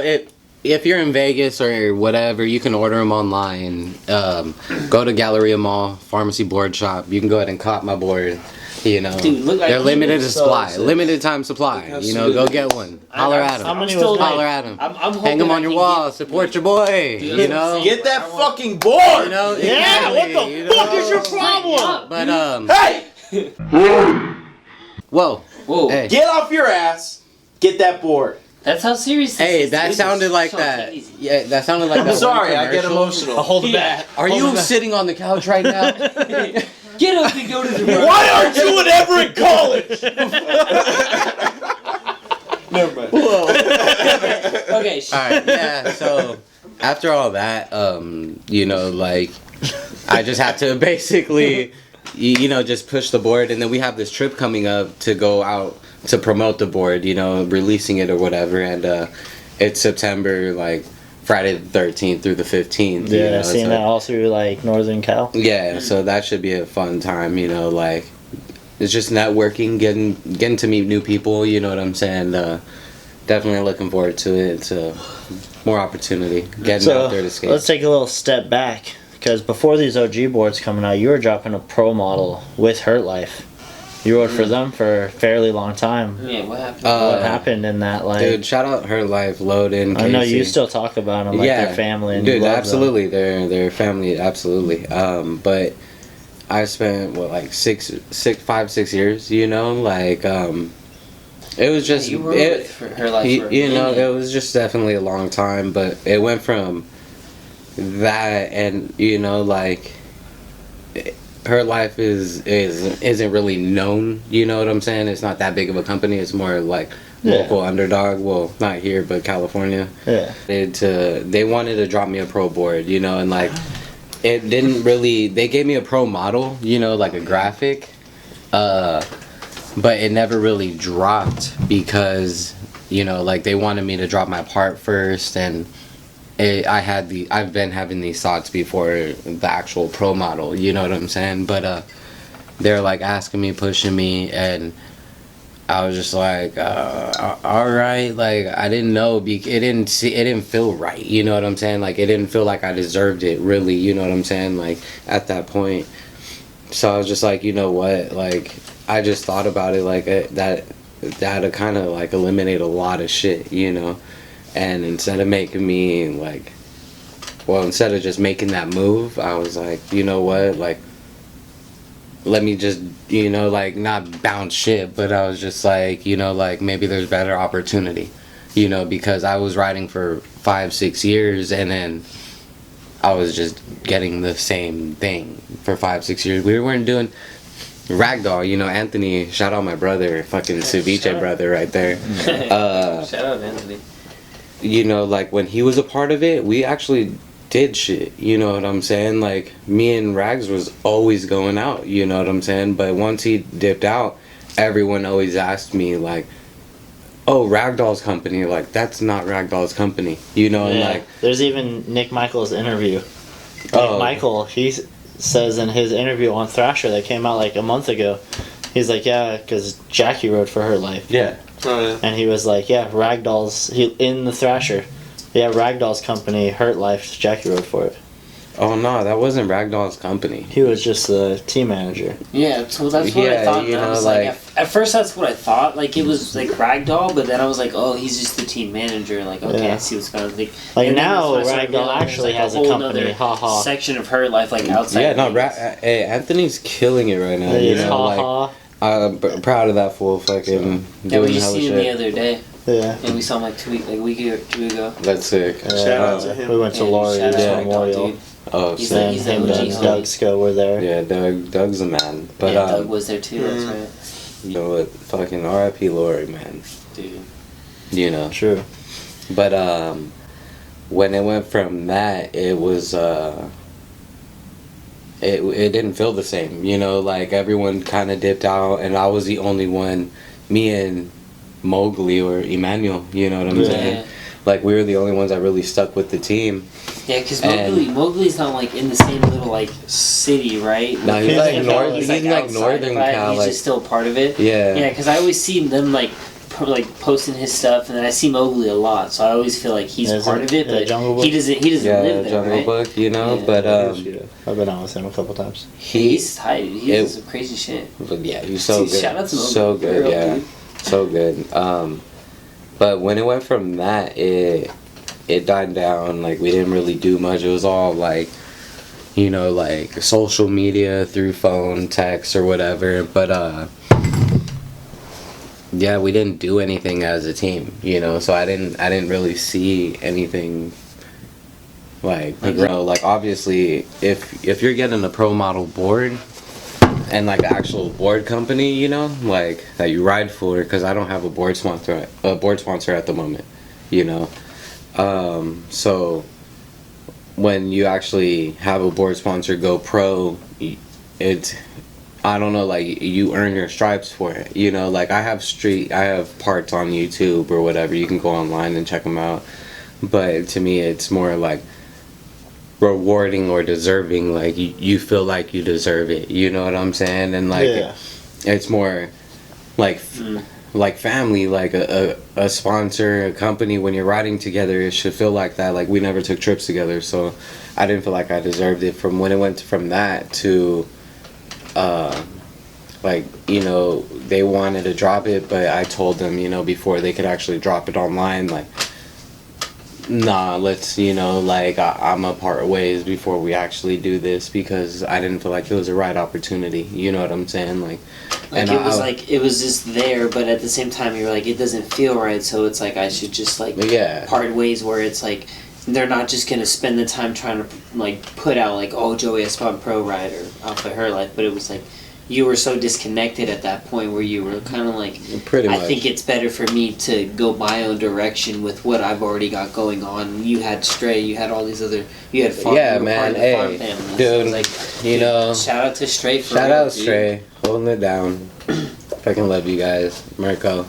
if you're in Vegas or whatever, you can order them online. Go to Galleria Mall, Pharmacy Board Shop. You can go ahead and cop my board. You know, Dude, look, they're like, limited he to was so supply, sick. limited time supply. You know, go get one. Holler at How them. many still was like- Holler at them. I'm Hang hoping them I on your can wall. get- Support your boy. Dude, You know. Get that fucking board! You know. Yeah, exactly, what the you fuck know? is your problem? But Hey! whoa. Whoa, Hey. Get off your ass! Get that board. that's how serious. This Hey, is, that dude. sounded It's like so that. easy. Yeah, that sounded like that. I'm one sorry, I get commercial. emotional. Hold it back. Are Hold you it back. sitting on the couch right now? Get up and go to the room. Why aren't you in Everett College? Never mind. Okay, All right, yeah. So after all that, you know, like I just had to basically, you know, just push the board, and then we have this trip coming up to go out to promote the board, you know, releasing it or whatever, and it's September, like Friday the 13th through the 15th. you Yeah, know, seeing so- that all through like Northern Cal. Yeah, so that should be a fun time, you know, like it's just networking, getting to meet new people, you know what I'm saying? Definitely looking forward to it. It's more opportunity, getting So out there to skate. let's take a little step back, because before these OG boards coming out, you were dropping a pro model with Hurt Life. You rode for them for a fairly long time. Yeah, what happened? What happened in that, like? Dude, shout out Her Life, Loadin', I know Casey. you still talk about them like their family, and you dude, love absolutely, they're family, absolutely. But I spent what, like 5-6 years, you know, like it was just you were it, with her life for a you know, minute. it was just definitely a long time, but it went from that, and you know, like Her Life isn't really known, you know what I'm saying? It's not that big of a company. It's more like Yeah. local underdog. Well, not here, but California. Yeah. They wanted to drop me a pro board, you know, and like it didn't really. They gave me a pro model, you know, like a graphic, but it never really dropped because, you know, like they wanted me to drop my part first, and I've been having these thoughts before the actual pro model, you know what I'm saying? But they're like asking me, pushing me, and I was just like, all right, like I didn't know, it didn't feel right, you know what I'm saying? Like it didn't feel like I deserved it, really, you know what I'm saying? Like at that point, so I was just like, you know what? Like I just thought about it, like that'd kind of like eliminate a lot of shit, you know. And instead of instead of just making that move, I was like, you know what, like, let me just, you know, like, not bounce shit, but I was just like, you know, like, maybe there's better opportunity, you know, because I was riding for 5-6 years, and then I was just getting the same thing for 5-6 years. We weren't doing ragdoll, you know. Anthony, shout out my brother, fucking ceviche brother right there. Shout out Anthony. You know, like when he was a part of it, we actually did shit, you know what I'm saying? Like me and Rags was always going out, you know what I'm saying? But once he dipped out, everyone always asked me like, oh, Ragdoll's company, like that's not Ragdoll's company, you know. And Yeah. like There's even Nick Michael's interview. Oh. Nick Michael, he says in his interview on Thrasher that came out like a month ago, he's like, yeah, because Jackie rode for Her Life. yeah, Oh, yeah. And he was like, yeah, Ragdoll's, in the Thrasher. Yeah, Ragdoll's company, Hurt Life, Jackie rode for it. Oh no, that wasn't Ragdoll's company. He was just the team manager. Yeah, so that's what I Yeah, thought. you And I know, was like- at first that's what I thought. Like it was like Ragdoll, but then I was like, oh, he's just the team manager. Like okay, Yeah. I see what's going on. Like and then now, that's when I started Ragdoll realizing, actually like, has a whole company. nother Ha ha. section of her life, like outside. Yeah, of no, Vegas. hey, Anthony's killing it right now. It You is know, ha like ha. I'm proud of that fool. Fucking Yeah, we doing just hella seen him the shit. other day, Yeah. and we saw him like a week or two ago. That's sick. Shout out to him. We went to And Laurie's shout out to Ragdoll, memorial. dude. Oh, He's sick. like- And he's him the and OG. Doug Sco were there. Yeah, Doug's a man. But yeah, Doug was there too. Mhm. That's right, you know what? Fucking R.I.P. Lori, man. dude. You know. True. But when it went from that, it was it didn't feel the same. You know, like everyone kind of dipped out, and I was the only one. Me and Mowgli or Emmanuel. You know what I'm Yeah. saying? Like we were the only ones that really stuck with the team. Yeah, because And- Mowgli's not like in the same little like city, right? No, he's He's like in north. Cali. He's like outside northern of it, Cal. He's Like just still part of it. yeah. Yeah, because I always see them like posting his stuff, and then I see Mowgli a lot, so I always feel like he's Is part it- of it, yeah, but Jungle Book? he doesn't Yeah, live there, Jungle right? Book, you know, Yeah. but I've been out with him a couple times. He's tight. He it- does some crazy shit. but yeah, he's so Dude, good, shout out to Mowgli. so good, Real, yeah, dude. so good. But when it went from that, it died down. Like we didn't really do much. It was all like, you know, like social media through phone, text, or whatever. But yeah, we didn't do anything as a team, you know. So I didn't really see anything. Like grow. Like obviously, if you're getting a pro model board and like the actual board company, you know, like that you ride for, because I don't have a board sponsor at the moment, you know. So when you actually have a board sponsor go pro, it's, I don't know, like you earn your stripes for it, you know. Like I have parts on YouTube or whatever. You can go online and check them out. But to me, it's more like rewarding or deserving. Like you feel like you deserve it. You know what I'm saying? And like Yeah. it's more like like family, like a sponsor, a company. When you're riding together, it should feel like that. Like we never took trips together, so I didn't feel like I deserved it. From when it went from that to like, you know, they wanted to drop it, but I told them, you know, before they could actually drop it online, like, nah, let's, you know, like I'm a part ways before we actually do this, because I didn't feel like it was the right opportunity. You know what I'm saying? Like Like it was just there, but at the same time you're like, it doesn't feel right, so it's like I should just like yeah. part ways, where it's like they're not just gonna spend the time trying to like put out like, oh, Joey Esteban pro rider off of her life, but it was like you were so disconnected at that point where you were kind of like, Pretty much. I think it's better for me to go my own direction with what I've already got going on. You had Stray, you had all these other, you had farm, Yeah, you were man, part of the hey, farm family. dude, So it was like, you know, shout out to Stray for shout real, out dude. Stray, holding it down. Fucking love you guys. Mirko,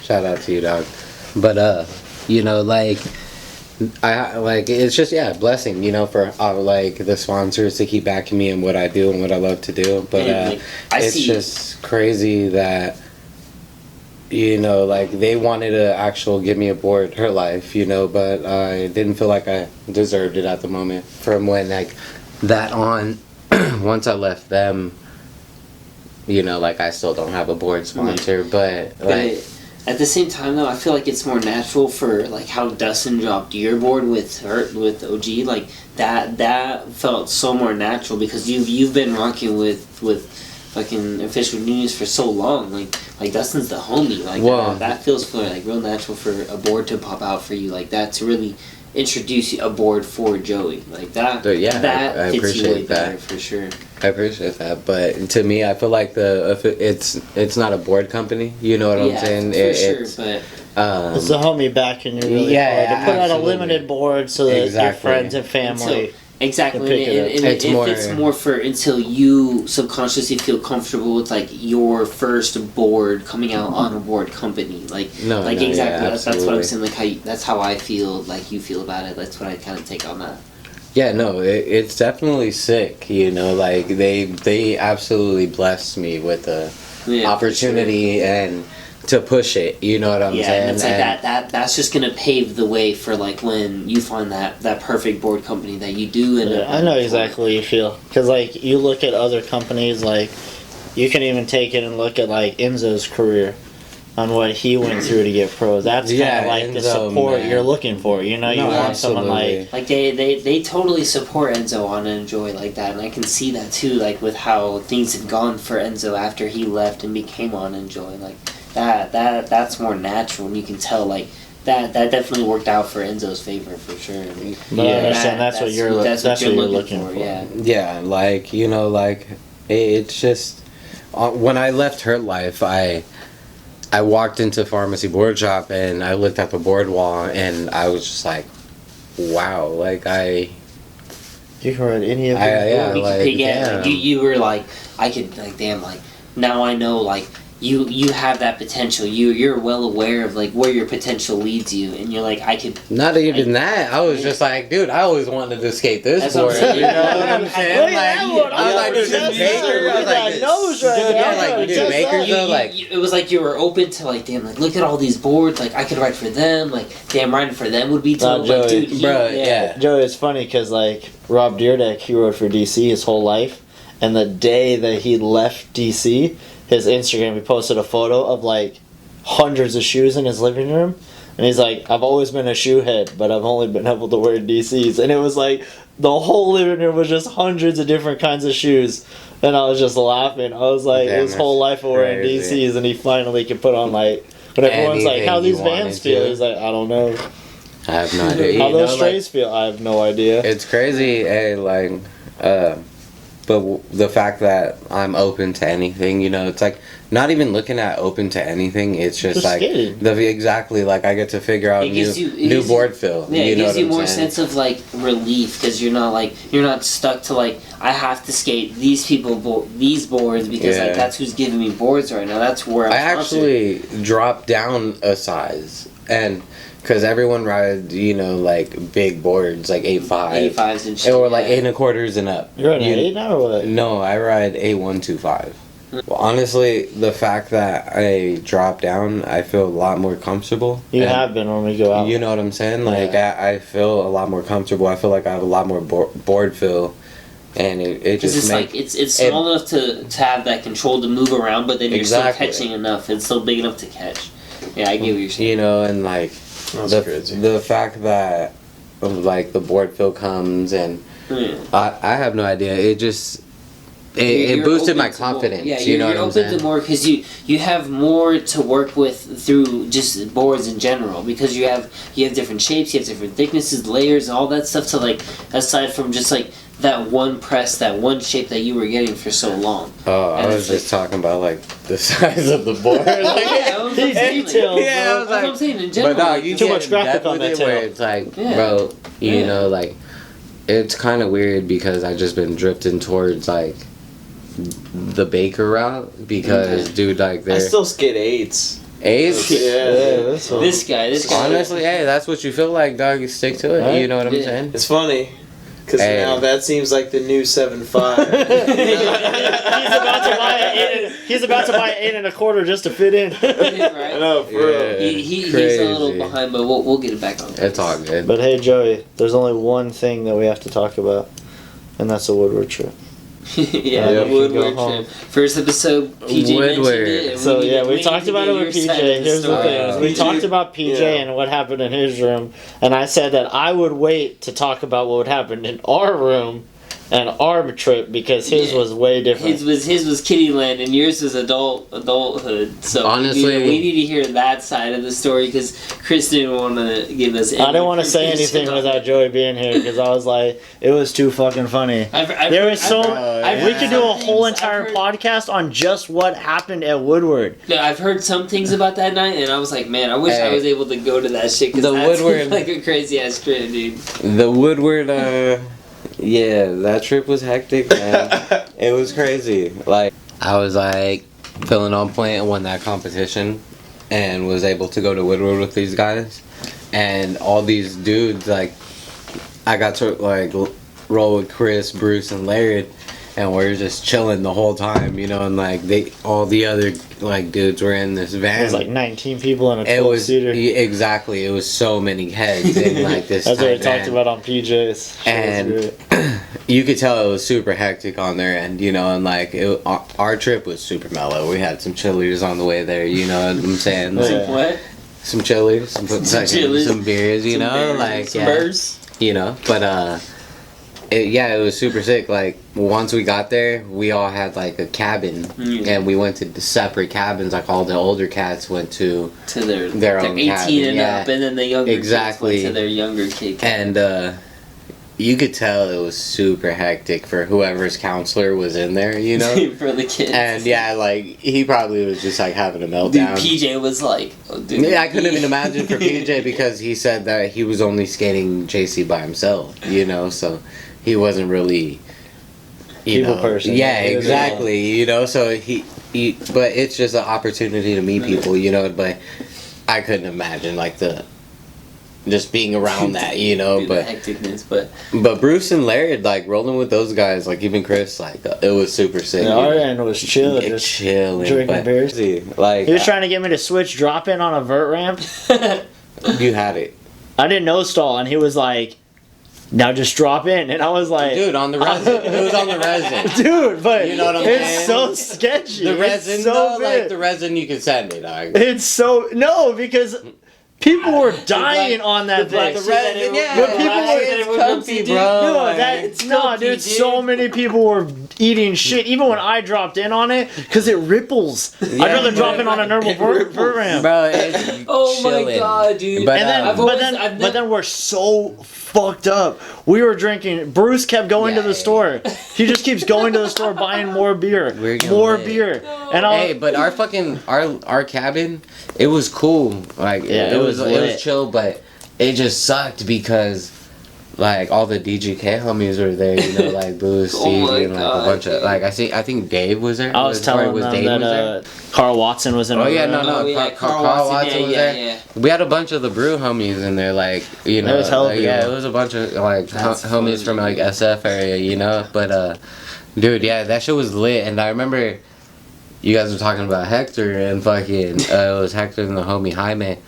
shout out to you, dog. But you know, like I like, it's just, yeah, blessing, you know, for like the sponsors to keep backing me in what I do and what I love to do. But And, like, I it's see- just crazy that, you know, like they wanted to actually give me a board her life, you know, but I didn't feel like I deserved it at the moment. From when like that on, once I left them, you know, like I still don't have a board sponsor, but like. But at the same time, though, I feel like it's more natural for like how Dustin dropped your board with her with OG. Like that felt so more natural because you've been rocking with fucking official news for so long. Like Dustin's the homie. Like Wow. that feels for like real natural for a board to pop out for you like that, to really introduce a board for Joey like that. Yeah, that I fits you appreciate way that. better for sure. I appreciate that, but to me, I feel like it's not a board company. You know what I'm saying? for sure. It's, But It's the homie backing you really Yeah, hard to put out a absolutely. limited board so that your Exactly. friends and family. exactly, pick it up. and It's if more- it's more for until you subconsciously feel comfortable with like your first board coming out on a board company, like No, like no, exactly yeah, that's what I'm absolutely. saying. Like that's how I feel. Like you feel about it. That's what I kind of take on that. yeah, no, it's definitely sick. You know, like they absolutely blessed me with the Yeah, for opportunity and to push it. You know what I'm Yeah, saying? and it's like that's just gonna pave the way for like when you find that perfect board company that you do. And I know exactly what you feel, because like you look at other companies, like you can even take it and look at like Enzo's career on what he went through to get pro. That's kind of like the Enzo, support man. you're looking for. You know, you No, want someone absolutely. like like they totally support Enzo on Enjoy like that, and I can see that too, like with how things have gone for Enzo after he left and became on Enjoy. Like that's more natural, and you can tell like that definitely worked out for Enzo's favor for sure. But I understand that's what you're looking for. Yeah. Yeah, like, you know, like, it's just, when I left Hurt Life, I walked into Pharmacy Board Shop and I looked at the board wall and I was just like, wow, like, You can write any of them. yeah, like, Like, you were like, I could, like, damn, like, now I know, like, you have that potential. You're well aware of like where your potential leads you, and you're like, I could. Not even that. I was just like, dude, I always wanted to skate this That's what I'm board. saying. You know what I'm saying? Look at that one. I was like, dude, That's Baker. I was like, nose right dude, there. I was like, dude, Just Baker that. though, like, It was like you were open to like, damn, like look at all these boards. Like I could write for them. Like damn, writing for them would be total. Joey, Like, dude, bro, yeah. Joey, it's funny because like Rob Deerdeck, he rode for DC his whole life, and the day that he left DC, his Instagram, he posted a photo of like hundreds of shoes in his living room, and he's like, I've always been a shoe head, but I've only been able to wear DCs, and it was like the whole living room was just hundreds of different kinds of shoes, and I was just laughing. I was like, Damn, his whole life of wearing crazy. DCs, and he finally could put on like, when everyone's like, Anything how he these Vans wanted feel, to. he's like, I don't know. I have no idea. How You those know, strays feel, I have no idea. It's crazy, like, but the fact that I'm open to anything, you know, it's like not even looking at open to anything. It's just like skating. exactly like I get to figure out It gives you- it new gives board fill. Yeah, you it know gives what you I'm more saying? sense of like relief because you're not stuck to like I have to skate these these boards because Yeah. like that's who's giving me boards right now. That's where I I'm actually dropped down a size, and because everyone rides, you know, like big boards, like 8.5, 85s and shit. or like yeah. 8.25 and up. You're riding You- an 8 now or what? No, I ride 8.125. Well, honestly, the fact that I dropped down, I feel a lot more comfortable. You And have been when we go out. You know what I'm saying? Like, I feel a lot more comfortable. I feel like I have a lot more board feel. And it Because just it's makes... like it's small enough to have that control to move around, but then you're Exactly. still catching enough. It's still big enough to catch. Yeah, I get what you're saying. You know, and like... That's crazy. The fact that, like, the board fill comes and... Yeah. I have no idea. It just... It You're boosted open my to more. confidence. Yeah, you know you're what I'm open saying? to more because you have more to work with through just boards in general because you have different shapes, you have different thicknesses, layers, all that stuff to like aside from just like that one press, that one shape that you were getting for so long. Oh, And I it's was just talking about, like, the size of the board. Like, Yeah, that's what I'm saying, like- detailed, yeah, I was That's what I'm like... saying in general. But no, like, you Too get much graphic depth on with that it where tail. it's like, Yeah. bro, you Yeah. know, like, it's kind of weird because I just been drifting towards, like, the Baker route because, dude, like, I they're... still skate 8s. Ace? Yeah. that's what. this guy. Honestly, hey, that's what you feel like, dog. You stick to it. Right. You know what I'm Yeah. saying? It's funny. Because Hey. now that seems like the new 7.5. He's about to buy an 8.25 just to fit in. I know, for Yeah. real. He's a little Crazy. behind, but we'll get it back on. It's all good. But hey, Joey, there's only one thing that we have to talk about, and that's the Woodward trip. Yeah, Yeah, the we can Woodward go trip. First episode, PJ mentioned Woodward. it. and So need yeah, to- we need talked to about get it with your side PJ. of Here's the story. thing: we talked about PJ Yeah. and what happened in his room, and I said that I would wait to talk about what would happen in our room and our trip because his Yeah. was way different. His was Kittyland and yours was adulthood. So Honestly- we need to hear that side of the story because Kristyn want to give us. I didn't want to say anything without Joey being here because I was like, it was too fucking funny. There was so we could do a whole entire podcast on just what happened at Woodward. Yeah, I've heard some things about that night, and I was like, man, I wish I Hey. was able to go to that shit because The that Woodward- seemed like a crazy ass trip, dude. The Woodward, yeah, that trip was hectic, man. It was crazy. Like, I was like feeling on point and won that competition and was able to go to Woodward with these guys. And all these dudes, like, I got to, like, roll with Chris, Bruce, and Larry. and we're just chilling the whole time, you know, and like all the other like dudes were in this van. It was like 19 people in a It was 12-seater. exactly. It was so many heads in like this. That's what I tight talked van. about on PJs. And you could tell it was super hectic on there, and you know, and like our trip was super mellow. We had some chilies on the way there, you know what I'm saying? Yeah. What? Some chilies, some chilies. some beers, you Some know, bears, like some yeah, birds. you know. But it was super sick. Like once we got there, we all had like a cabin, and we went to the separate cabins. Like all the older cats went to their own 18 cabin, and yeah. up, and then the younger Exactly. kids went to their younger kid cabin. and you could tell it was super hectic for whoever's counselor was in there, you know. for the kids. And yeah, like he probably was just like having a Dude, meltdown. PJ was like, oh, dude, Yeah, I couldn't even imagine for PJ because he said that he was only skating JC by himself, you know, so he wasn't really, you People know, person. Yeah, He was exactly. You know, so he, but it's just an opportunity to meet people, you know. But I couldn't imagine like just being around that, you know. Dude, But the hecticness, but Bruce and Larry, like rolling with those guys, like even Chris, like it was super sick. Yeah, our end was chill, Yeah, just chilling, drinking but- beers. Like He was trying to get me to switch drop in on a vert ramp. you had it, I didn't know stall, and he was like, "Now just drop in," and I was like, dude. On the resin, it was on the resin. "Dude, but You know what I'm it's saying? so sketchy. The It's resin, so though, big. like the resin, you can send it, dog. It's so no because people were dying on that black thing. The resin, yeah, But people like, were- it's comfy, bro. No, like- that no, comfy, dude. dude. So many people were eating shit, even when I dropped in on it, because it ripples. I'd rather drop in on a normal vert ramp. bro. It's oh chilling. my god, dude. But, And then, I've but always- then, I've but then we're so fucked up. We were drinking. Bruce kept going to the store. He just keeps going to the store buying more beer, We're getting more lit. beer. And I, Hey, but our cabin, it was cool. Like Yeah, it it was was it lit. was chill, but it just sucked because like all the DGK homies were there, you know, like Boo, Steve, Oh my and like God, a bunch of dude. like I think Dave was there. I was telling them Dave was there? that Carl Watson was in. Oh the yeah, room. no, Oh, yeah, Carl Carl Watson Watson, was yeah, there. yeah. We had a bunch of the brew homies in there, like you know, was hella like, yeah, people. it was a bunch of like That's homies funny, from like dude. SF area, you know. But dude, yeah, that shit was lit, and I remember you guys were talking about Hector and fucking it was Hector and the homie Jaime.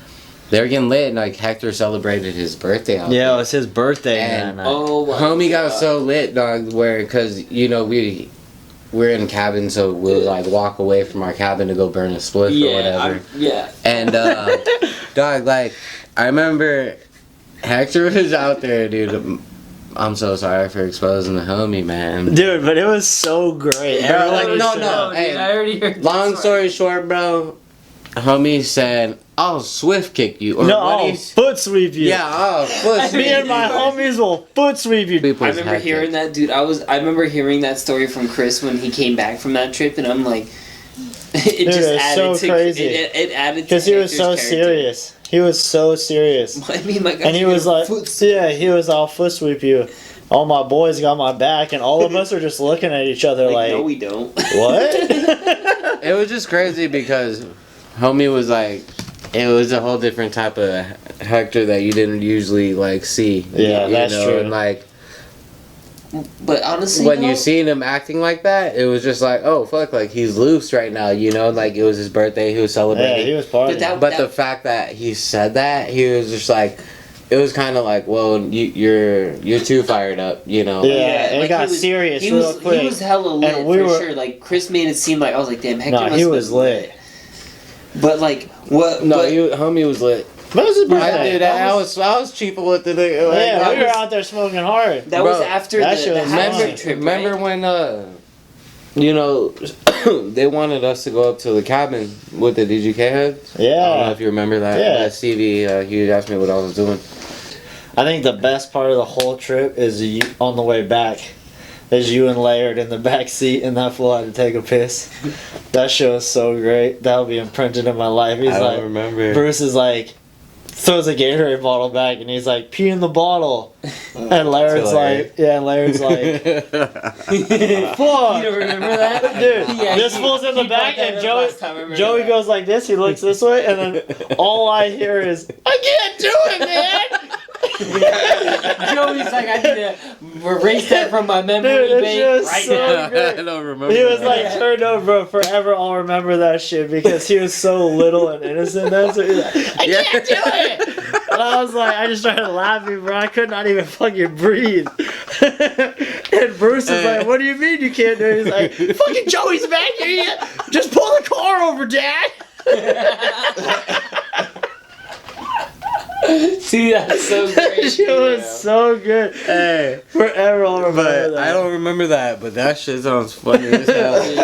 They were getting lit, and like Hector celebrated his birthday out Yeah, it there. was his birthday. And- man. Oh my Homie got God. so lit, dog, because you know we're in cabin, so we'll like walk away from our cabin to go burn a spliff or whatever. Yeah. And dog, like I remember Hector was out there, dude. I'm so sorry for exposing the homie, man. Dude, but it was so great. Bro, Everyone like, was no, so- no. dude, hey, I already heard. Long this story short, bro. Homie said, "I'll swift kick you." Or No, what I'll he- foot sweep you. yeah, oh, foot Me and my homies will foot sweep you. I remember hearing that, dude. I remember hearing that story from Chris when he came back from that trip, and I'm like, it Dude, just it's added so to crazy. It added to Because he was so Hector's character. serious. He was so serious. I mean, like, And he was like, yeah, he was, I'll foot sweep you. All my boys got my back, and all of us are just looking at each other like, no, we don't. what? It was just crazy because homie was like, it was a whole different type of Hector that you didn't usually like see. Yeah, you that's true. And like But honestly, when though, you seen him acting like that, it was just like, oh fuck, like he's loose right now, you know, like it was his birthday, he was yeah, celebrating. he was partying. But that- But the fact that he said that, he was just like, it was kind of like, well, you're too fired up, you know. Yeah. it got he was, serious he real was, quick. He was hella lit And we for were- sure. Like Chris made it seem like I was like, damn, Hector No, must he have was been lit. But like what? No, but, homie was lit. What was his I birthday? did. I was cheaping with the nigga. Like, Yeah, I we were was- out there smoking hard. that Bro, was after that the shit was house fun. trip, remember right? when you know, they wanted us to go up to the cabin with the DGK heads. I don't know Yeah. if you remember that. Yeah. That CV, he asked me what I was doing. I think the best part of the whole trip is you, on the way back. Is you and Laird in the back seat and that fool had to take a piss. That shit was so great. That'll be imprinted in my life. He's I like, don't remember. Bruce is like, throws a Gatorade bottle back and he's like, pee in the bottle. And Laird's like, yeah, and Laird's like, fuck. You don't remember that? Dude, Yeah, this he- fool's in the he back brought that and up Joey, last time, I remember Joey that. goes like this, he looks this way, and then all I hear is, I can't do it, man! Joey's like, I need to erase that from my memory Dude, bank that shit was right so now. good. I don't remember. He was that. like turned over, bro. Forever, I'll remember that shit because he was so little and innocent. That's what he was like, I can't do it. And I was like, I just started laughing, bro. I could not even fucking breathe. And Bruce is like, "What do you mean you can't do it?" He's like, "Fucking Joey's back here. Just pull the car over, Dad." See, that's so That great. shit was so good. Hey, Forever, I'll remember but that. I don't remember that. But that shit sounds funny as hell. Dude,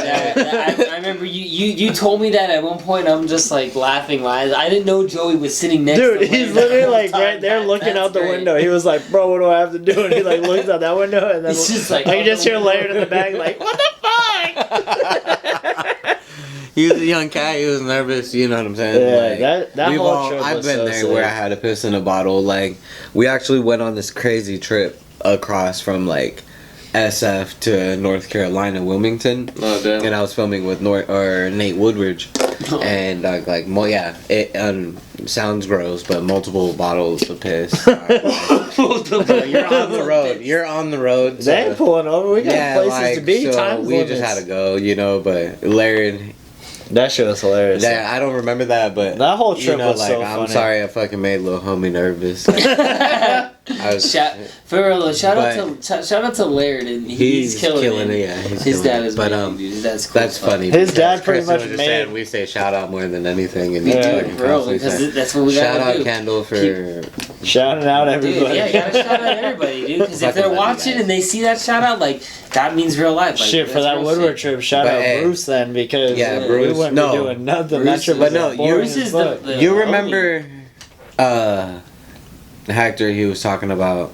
I remember you told me that at one point. I'm just like laughing. I didn't know Joey was sitting next to Dude, me. he's literally like right there looking out the window. He was like, "Bro, what do I have to do?" And he like looks out that window, and then It's just like, I can just hear Laird in the back like, "What the fuck?" He was a young cat. He was nervous. You know what I'm saying? Yeah, Like, that we've whole all. trip I've was been so there where I sick. had to piss in a bottle. Like, we actually went on this crazy trip across from like SF to North Carolina, Wilmington, Oh damn. and I was filming with Nate Woodridge, and it sounds gross, but multiple bottles of piss. You're on the road. You're on the road. They ain't pulling over. We got places to be. So Time we just had to go, you know. But Laird, That shit was hilarious. I don't remember that, but That whole trip you know, was like, so I'm funny. sorry I fucking made little homie nervous. I was, For real, shout But- out to Laird, and he's killing it. Yeah, he's His killing dad it. is But amazing, dude. His dad's cool. that's as fuck. funny. His dad because pretty Kristyn much was just made- saying we say shout out more than anything, and We he do, fucking for real, constantly because said, that's what we shout gotta out do. Kendall for Shouting out Dude, everybody. yeah, you gotta shout out everybody, dude. Because if Fucking they're love you watching guys. and they see that shout out, like that means real life. Like, Shit, for that's that real Woodward shit. trip, shout But, out hey, Bruce then because yeah, we Bruce, wouldn't no. be doing nothing. Bruce That shit is- was But no, boring you- Bruce as is fuck. the you homie. remember Hector, he was talking about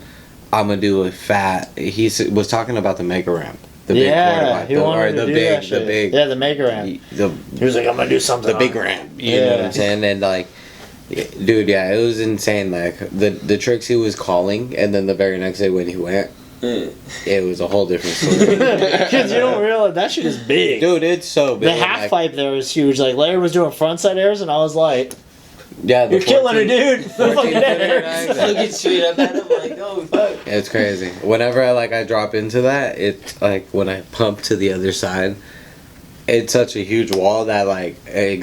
I'm gonna do a fat. He was talking about the mega ramp, the big Yeah, quarterback, he wanted or to the do big, that the shit. big, Yeah, the mega ramp. the He was like, "I'm gonna do something." the big on it." ramp. You know what Yeah. I'm saying? And like, dude, yeah, it was insane. Like the tricks he was calling, and then the very next day when he went, it was a whole different story. Because you don't realize that shit is big. Dude, it's so big. The half like, pipe there was huge. Like Larry was doing frontside airs, and I was like, yeah, the "You're killing her, 14 dude." The fucking 14 airs. Looking straight up at him like, oh fuck. It's crazy. Whenever I drop into that, it's like when I pump to the other side, it's such a huge wall that like I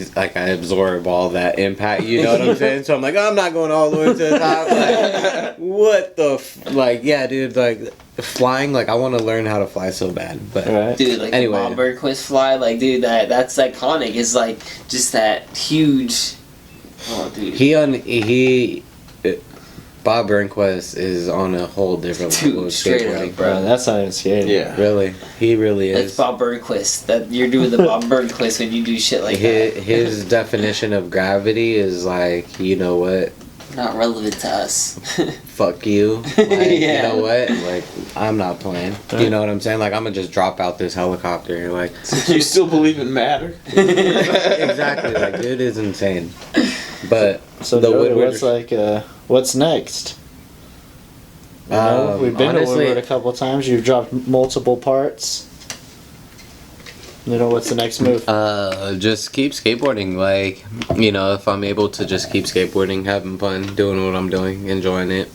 absorb all that impact. You know what I'm saying? So I'm like, I'm not going all the way to the top. Like, what the yeah, dude. Like flying, like I want to learn how to fly so bad. But Right. Dude, like Anyway. the Bob Burnquist fly, like dude, that's iconic. It's like just that huge. Oh, dude. Bob Burnquist is on a whole different level Dude, of straight skateboarding. up, Bro, that's not even skating. Yeah. Really, he really That's is. Bob Burnquist. That you're doing the Bob Burnquist when you do shit like that. His definition of gravity is like, you know what? Not relevant to us. Fuck you. Like, Yeah. You know what? Like, I'm not playing. You know what I'm saying? Like, I'm gonna just drop out this helicopter. Like, You still believe in matter? exactly. Like, dude is insane. But So the Joey, Woodward. what's next? You know, we've been honestly- to Woodward a couple times. You've dropped multiple parts. You know, what's the next move? Just keep skateboarding. Like, you know, if I'm able to just keep skateboarding, having fun, doing what I'm doing, enjoying it.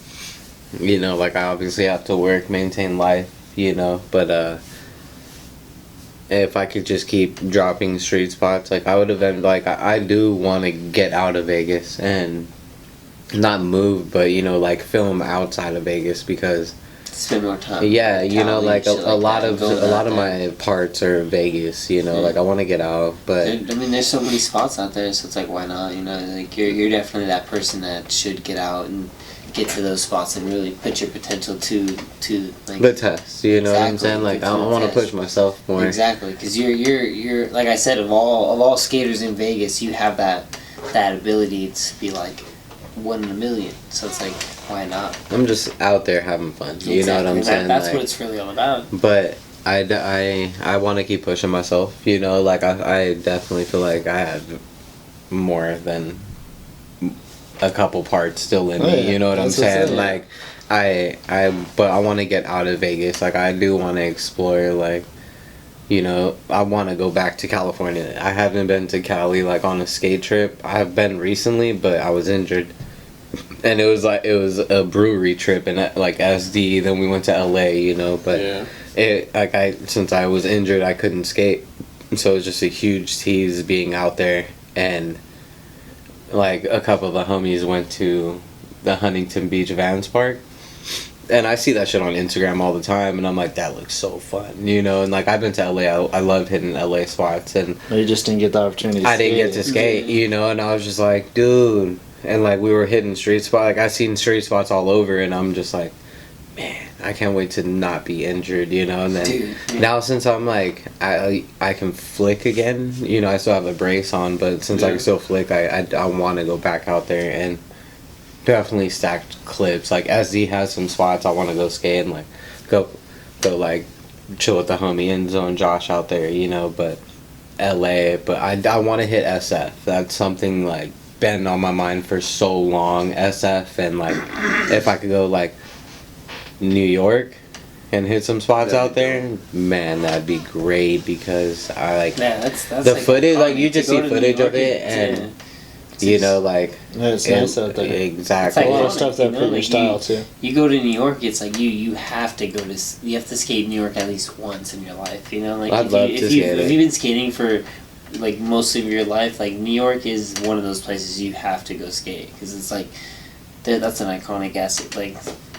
You know, like I obviously have to work, maintain life, you know, but if I could just keep dropping street spots, like I would have like I do want to get out of Vegas and not move, but you know, like film outside of Vegas because Spend more time. yeah, you know, Cali like and a shit like lot that, of going a lot out of there. my parts are Vegas, you know, Yeah. like I want to get out, but I mean, there's so many spots out there, so it's like, why not? You know, like you're definitely that person that should get out and get to those spots and really put your potential to like. the test, you know what I'm Exactly, saying? Like I to the want to test. push myself more. Exactly, because you're like I said, of all skaters in Vegas, you have that ability to be like one in a million. So it's like, why not? I'm just out there having fun. You know what I'm Exactly. saying? That's Like, what it's really all about. but I want to keep pushing myself. You know, like I definitely feel like I have more than a couple parts still in Oh, me. yeah. You know what I'm That's what's saying? in it. Like but I want to get out of Vegas. Like I do want to explore. Like, you know, I want to go back to California. I haven't been to Cali like on a skate trip. I have been recently, but I was injured. And it was a brewery trip and like SD. Then we went to LA, you know. But since I was injured, I couldn't skate, so it was just a huge tease being out there. And like a couple of the homies went to the Huntington Beach Vans Park. And I see that shit on Instagram all the time, and I'm like, that looks so fun, you know. And like, I've been to LA, I love hitting LA spots, and you just didn't get the opportunity. I didn't get to skate, you know. And I was just like, dude, and like we were hitting street spots. Like I seen street spots all over, and I'm just like, man, I can't wait to not be injured, you know. And then now since I'm like, I can flick again, you know. I still have a brace on, but since I can still flick, I want to go back out there and definitely stacked clips. Like SD has some spots I want to go skate and like go like chill with the homie End Zone Josh out there, you know. But LA, but I want to hit SF. That's something like been on my mind for so long. SF, and like if I could go like New York and hit some spots out there, man, that'd be great because I like that's the like footage. Like you just see footage of it and. You know, like it's nice out there. Exactly. A lot of stuff that fit your style too. You go to New York, it's like you have to skate New York at least once in your life. You know, like if you've been skating for like most of your life, like New York is one of those places you have to go skate because it's like that's an iconic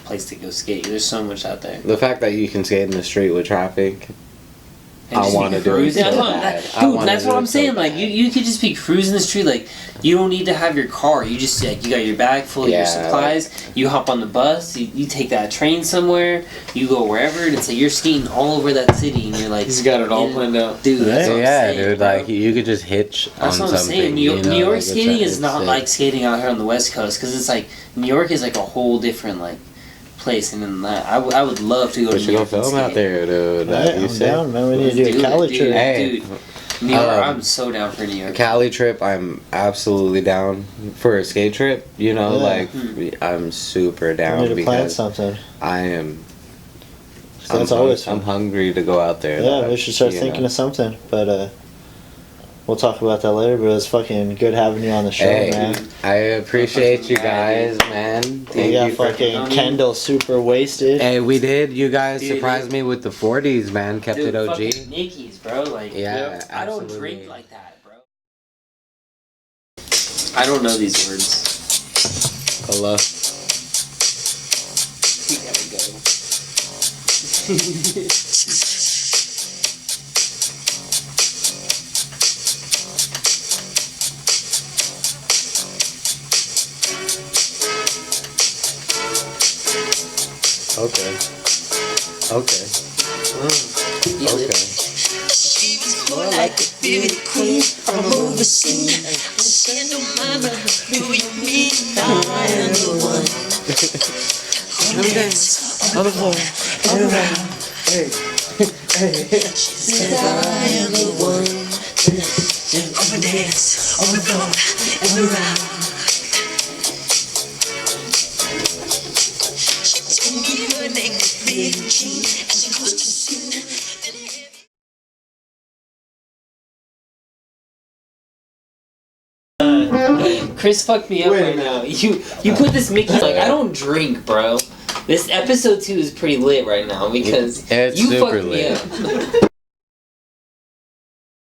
place to go skate. There's so much out there. The fact that you can skate in the street with traffic. I want to do it so bad. Dude, that's what I'm saying. Like you could just be cruising the street. Like you don't need to have your car. You just like you got your bag full of your supplies. You hop on the bus. You take that train somewhere. You go wherever. And it's like you're skating all over that city, and you're like he's got it all planned out, dude. That's what I'm saying, dude. bro. Like you could just hitch that's on what I'm something. saying. New York like, skating is not like skating out here on the West Coast because it's like New York is like a whole different like place, and then that I would love to go to New York. Film out there, dude. I'm down, man. We need to do a Cali trip. Hey, New York, I'm so down for New York. Cali trip, I'm absolutely down for a skate trip. You know, like I'm super down we need to plan because something. I am. That's always fun. I'm hungry to go out there. Yeah, we should start thinking of something, but we'll talk about that later. But it was fucking good having you on the show, man. I appreciate you guys, man. We got fucking Kendall super wasted. Hey, we did. You guys surprised me with the 40s, man. Kept it OG. Nickies, bro. Like, I don't drink like that, bro. I don't know these words. Hello. We gotta go. Okay. Okay. Okay. She was more like a beauty queen from a movie scene. I said, no mama, do you mean I am the one who dance on the floor and around? She said, I am the one who dance on the floor and around. Chris fucked me up right now. You put this Mickey like I don't drink, bro. This episode 2 is pretty lit right now because It's you super fucked me lit. up.